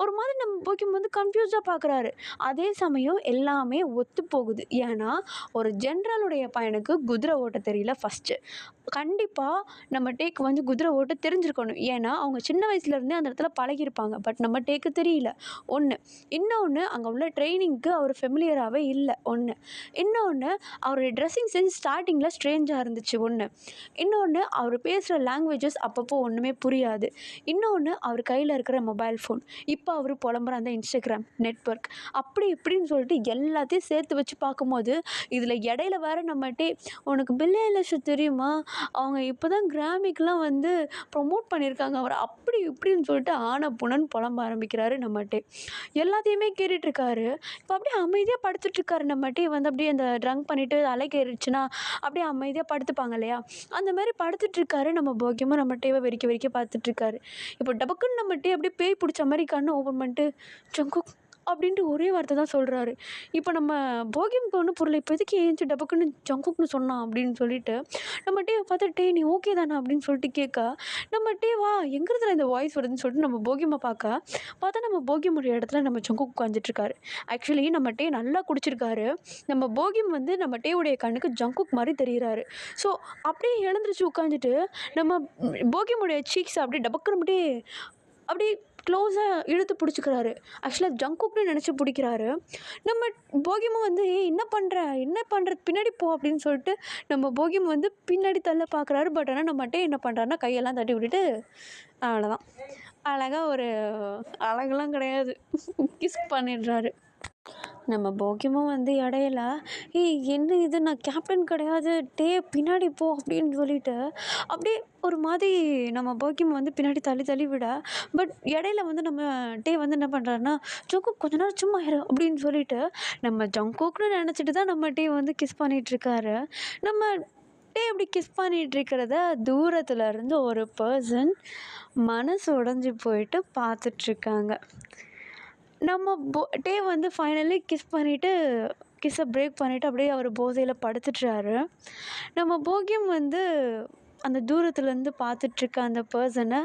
ஒரு மாதிரி நம்ம போகிம் வந்து கன்ஃபியூஸாக பார்க்குறாரு. அதே சமயம் எல்லாமே ஒத்து போகுது. ஏன்னா ஒரு ஜென்ரலுடைய பையனுக்கு குதிரை ஓட்ட தெரியல ஃபஸ்ட்டு. கண்டிப்பாக நம்ம டேக்கு வந்து குதிரை ஓட்ட தெரிஞ்சிருக்கணும். ஏன்னா அவங்க சின்ன வயசுலேருந்தே அந்த இடத்துல பழகியிருப்பாங்க. பட் நம்ம டேக்கு தெரியல ஒன்று. இன்னொன்று அங்கே உள்ள ட்ரைனிங்க்கு அவர் ஃபெமிலியராகவே இல்லை ஒன்று. இன்னொன்று அவருடைய ட்ரெஸ்ஸிங் சென்ஸ் ஸ்டார்டிங்கில் ஸ்ட்ரேஞ்சாக இருந்துச்சு ஒன்று. இன்னொன்று அவர் பேசுகிற லாங்குவேஜஸ் அப்பப்போ ஒன்றுமே புரியாது. இன்னொன்று அவர் கையில் இருக்கிற மொபைல் ஃபோன், இப்போ அவர் புலம்புற அந்த இன்ஸ்டாகிராம் நெட்வொர்க் அப்படி இப்படின்னு சொல்லிட்டு எல்லாத்தையும் சேர்த்து வச்சு பார்க்கும்போது, இதில் இடையில வேறு நம்மட்டே உனக்கு பில்லி எய்லிஷ் தெரியுமா? அவங்க இப்போ தான் கிராமிக்கெலாம் வந்து ப்ரொமோட் பண்ணியிருக்காங்க அவரை அப்படி இப்படின்னு சொல்லிட்டு ஆன புனன்னு புலம்ப ஆரம்பிக்கிறாரு நம்மட்டே. எல்லாத்தையுமே கேட்டுட்ருக்காரு. இப்போ அப்படியே அமைதியாக படுத்துட்ருக்காரு நம்மட்டே வந்து அப்படியே அந்த ட்ரங்க் பண்ணிவிட்டு அலைக்கேறிடுச்சுன்னா அப்படியே அமைதியாக படுத்துப்பாங்க இல்லையா? அந்த மாதிரி படுத்துட்ருக்காரு. நம்ம போக்கியமாக நம்மட்டேவை வெறிக்க வெறிக்க பார்த்துட்ருக்காரு. இப்போ டபக்குன்னு நம்மட்டே அப்படியே பேய் பிடிச்ச மாதிரி கண்ணை ஓப்பன் பண்ணிட்டு ஜங்குக் அப்படின்ட்டு ஒரே வார்த்தை தான் சொல்கிறாரு. இப்போ நம்ம போகியம்க்கு ஒன்றும் புரியல. இப்போ எதுக்கு ஏஞ்சி டபக்குன்னு ஜங்குக்னு சொன்னான் அப்படின்னு சொல்லிட்டு நம்ம டேவை பார்த்துட்டு டே நீ ஓகே தானே அப்படின்னு சொல்லிட்டு கேட்க, நம்ம டேவா எங்கிறதுல இந்த வாய்ஸ் வருதுன்னு சொல்லிட்டு நம்ம போகியம்மை பார்த்தா நம்ம போகியமுடைய இடத்துல நம்ம ஜங்குக் உட்காந்துட்ருக்காரு. ஆக்சுவலி நம்ம டே நல்லா குடிச்சிருக்காரு. நம்ம போகியம் வந்து நம்ம டேவுடைய கண்ணுக்கு ஜங்குக் மாதிரி தெரிகிறாரு. ஸோ அப்படியே எழுந்திரிச்சு உட்காந்துட்டு நம்ம போகியமுடைய சீக்ஸ் அப்படியே டபக்குன்னு அப்படியே க்ளோஸாக இழுத்து பிடிச்சிக்கிறாரு. ஆக்சுவலாக ஜங்குக்னு நினச்சி பிடிக்கிறாரு. நம்ம போகியமும் வந்து என்ன பண்ணுறது பின்னாடி போ அப்படின்னு சொல்லிட்டு நம்ம போகியம் வந்து பின்னாடி தள்ள பார்க்குறாரு. பட் ஆனால் நம்மகிட்ட என்ன பண்ணுறாருன்னா கையெல்லாம் தட்டி விட்டுட்டு அவ்வளோதான் அழகாக ஒரு அழகெல்லாம் கிடையாது கிஸ் பண்ணிடுறாரு. நம்ம போகியமும் வந்து இடையில என்ன இது நான் கேப்டன் கிடையாது டே பின்னாடி போ அப்படின்னு சொல்லிட்டு அப்படியே ஒரு மாதிரி நம்ம போகியம் வந்து பின்னாடி தள்ளி தள்ளி விட, பட் இடையில வந்து நம்ம டே வந்து என்ன பண்ணுறாருன்னா ஜங்குக் கொஞ்ச நேரம் சும்மா இரு அப்படின்னு சொல்லிட்டு நம்ம ஜங்குக்னு நினச்சிட்டு தான் நம்ம டே வந்து கிஸ் பண்ணிகிட்ருக்காரு. நம்ம டே அப்படி கிஸ் பண்ணிகிட்டு இருக்கிறத தூரத்தில் இருந்து ஒரு பர்சன் மனசு உடஞ்சி போயிட்டு பார்த்துட்ருக்காங்க. நம்ம டே வந்து ஃபைனலி கிஸ்ஸை பிரேக் பண்ணிவிட்டு அப்படியே அவர் போதையில் படுத்துட்றாரு. நம்ம போகியம் வந்து அந்த தூரத்துலேருந்து பார்த்துட்ருக்க அந்த பர்சனை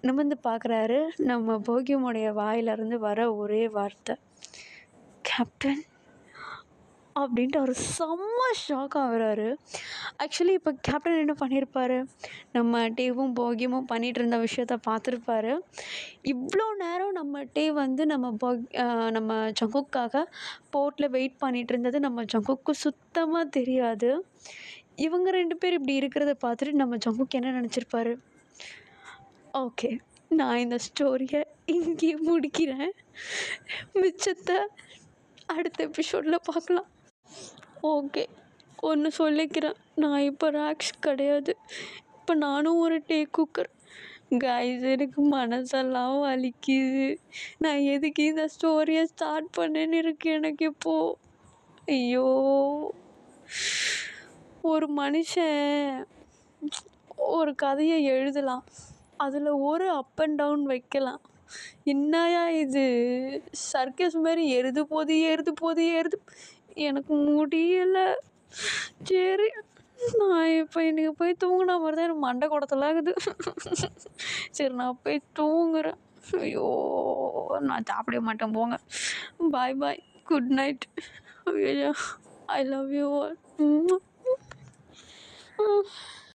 நிமிர்ந்து பார்க்குறாரு. நம்ம போகியமுடைய வாயிலிருந்து வர ஒரே வார்த்தை கேப்டன் அப்படின்ட்டு அவர் செம்ம ஷாக் ஆகுறாரு. ஆக்சுவலி இப்போ கேப்டன் என்ன பண்ணியிருப்பார், நம்ம டேவும் போகியமும் பண்ணிகிட்டு இருந்த விஷயத்த பார்த்துருப்பாரு. இவ்வளோ நேரம் நம்ம டே வந்து நம்ம ஜங்குக்காக போர்ட்டில் வெயிட் பண்ணிகிட்டு இருந்தது நம்ம ஜங்குக்கு சுத்தமாக தெரியாது. இவங்க 2 பேர் இப்படி இருக்கிறத பார்த்துட்டு நம்ம ஜங்குக் என்ன நினச்சிருப்பாரு? ஓகே, நான் இந்த ஸ்டோரியை இங்கேயே முடிக்கிறேன். மிச்சத்தை அடுத்த எபிசோடில் பார்க்கலாம். ஓகே, ஒன்று சொல்லிக்கிறேன், நான் இப்போ ராக்ஸ் கிடையாது. இப்போ நானும் ஒரு டே குக்கர். கைஸ், எனக்கு மனசெல்லாம் வலிக்குது. நான் எதுக்கு இந்த ஸ்டோரியை ஸ்டார்ட் பண்ணேன்னு இருக்கு எனக்கு இப்போது. ஐயோ, ஒரு மனுஷன் ஒரு கதையை எழுதலாம், அதில் ஒரு அப் அண்ட் டவுன் வைக்கலாம். என்னையா இது சர்க்கஸ் மாதிரி ஏறுது போது எனக்கு முடியலை. சரி, நான் இப்போ இன்றைக்கி போய் தூங்கினா மாதிரி தான் எனக்கு மண்டை குடத்தலாகுது. சரி, நான் போய் தூங்குறேன். ஐயோ, நான் சாப்பிட மாட்டேன் போங்க. பாய் பாய், குட் நைட். ஐயோ, ஐ லவ் யூ ஆல்.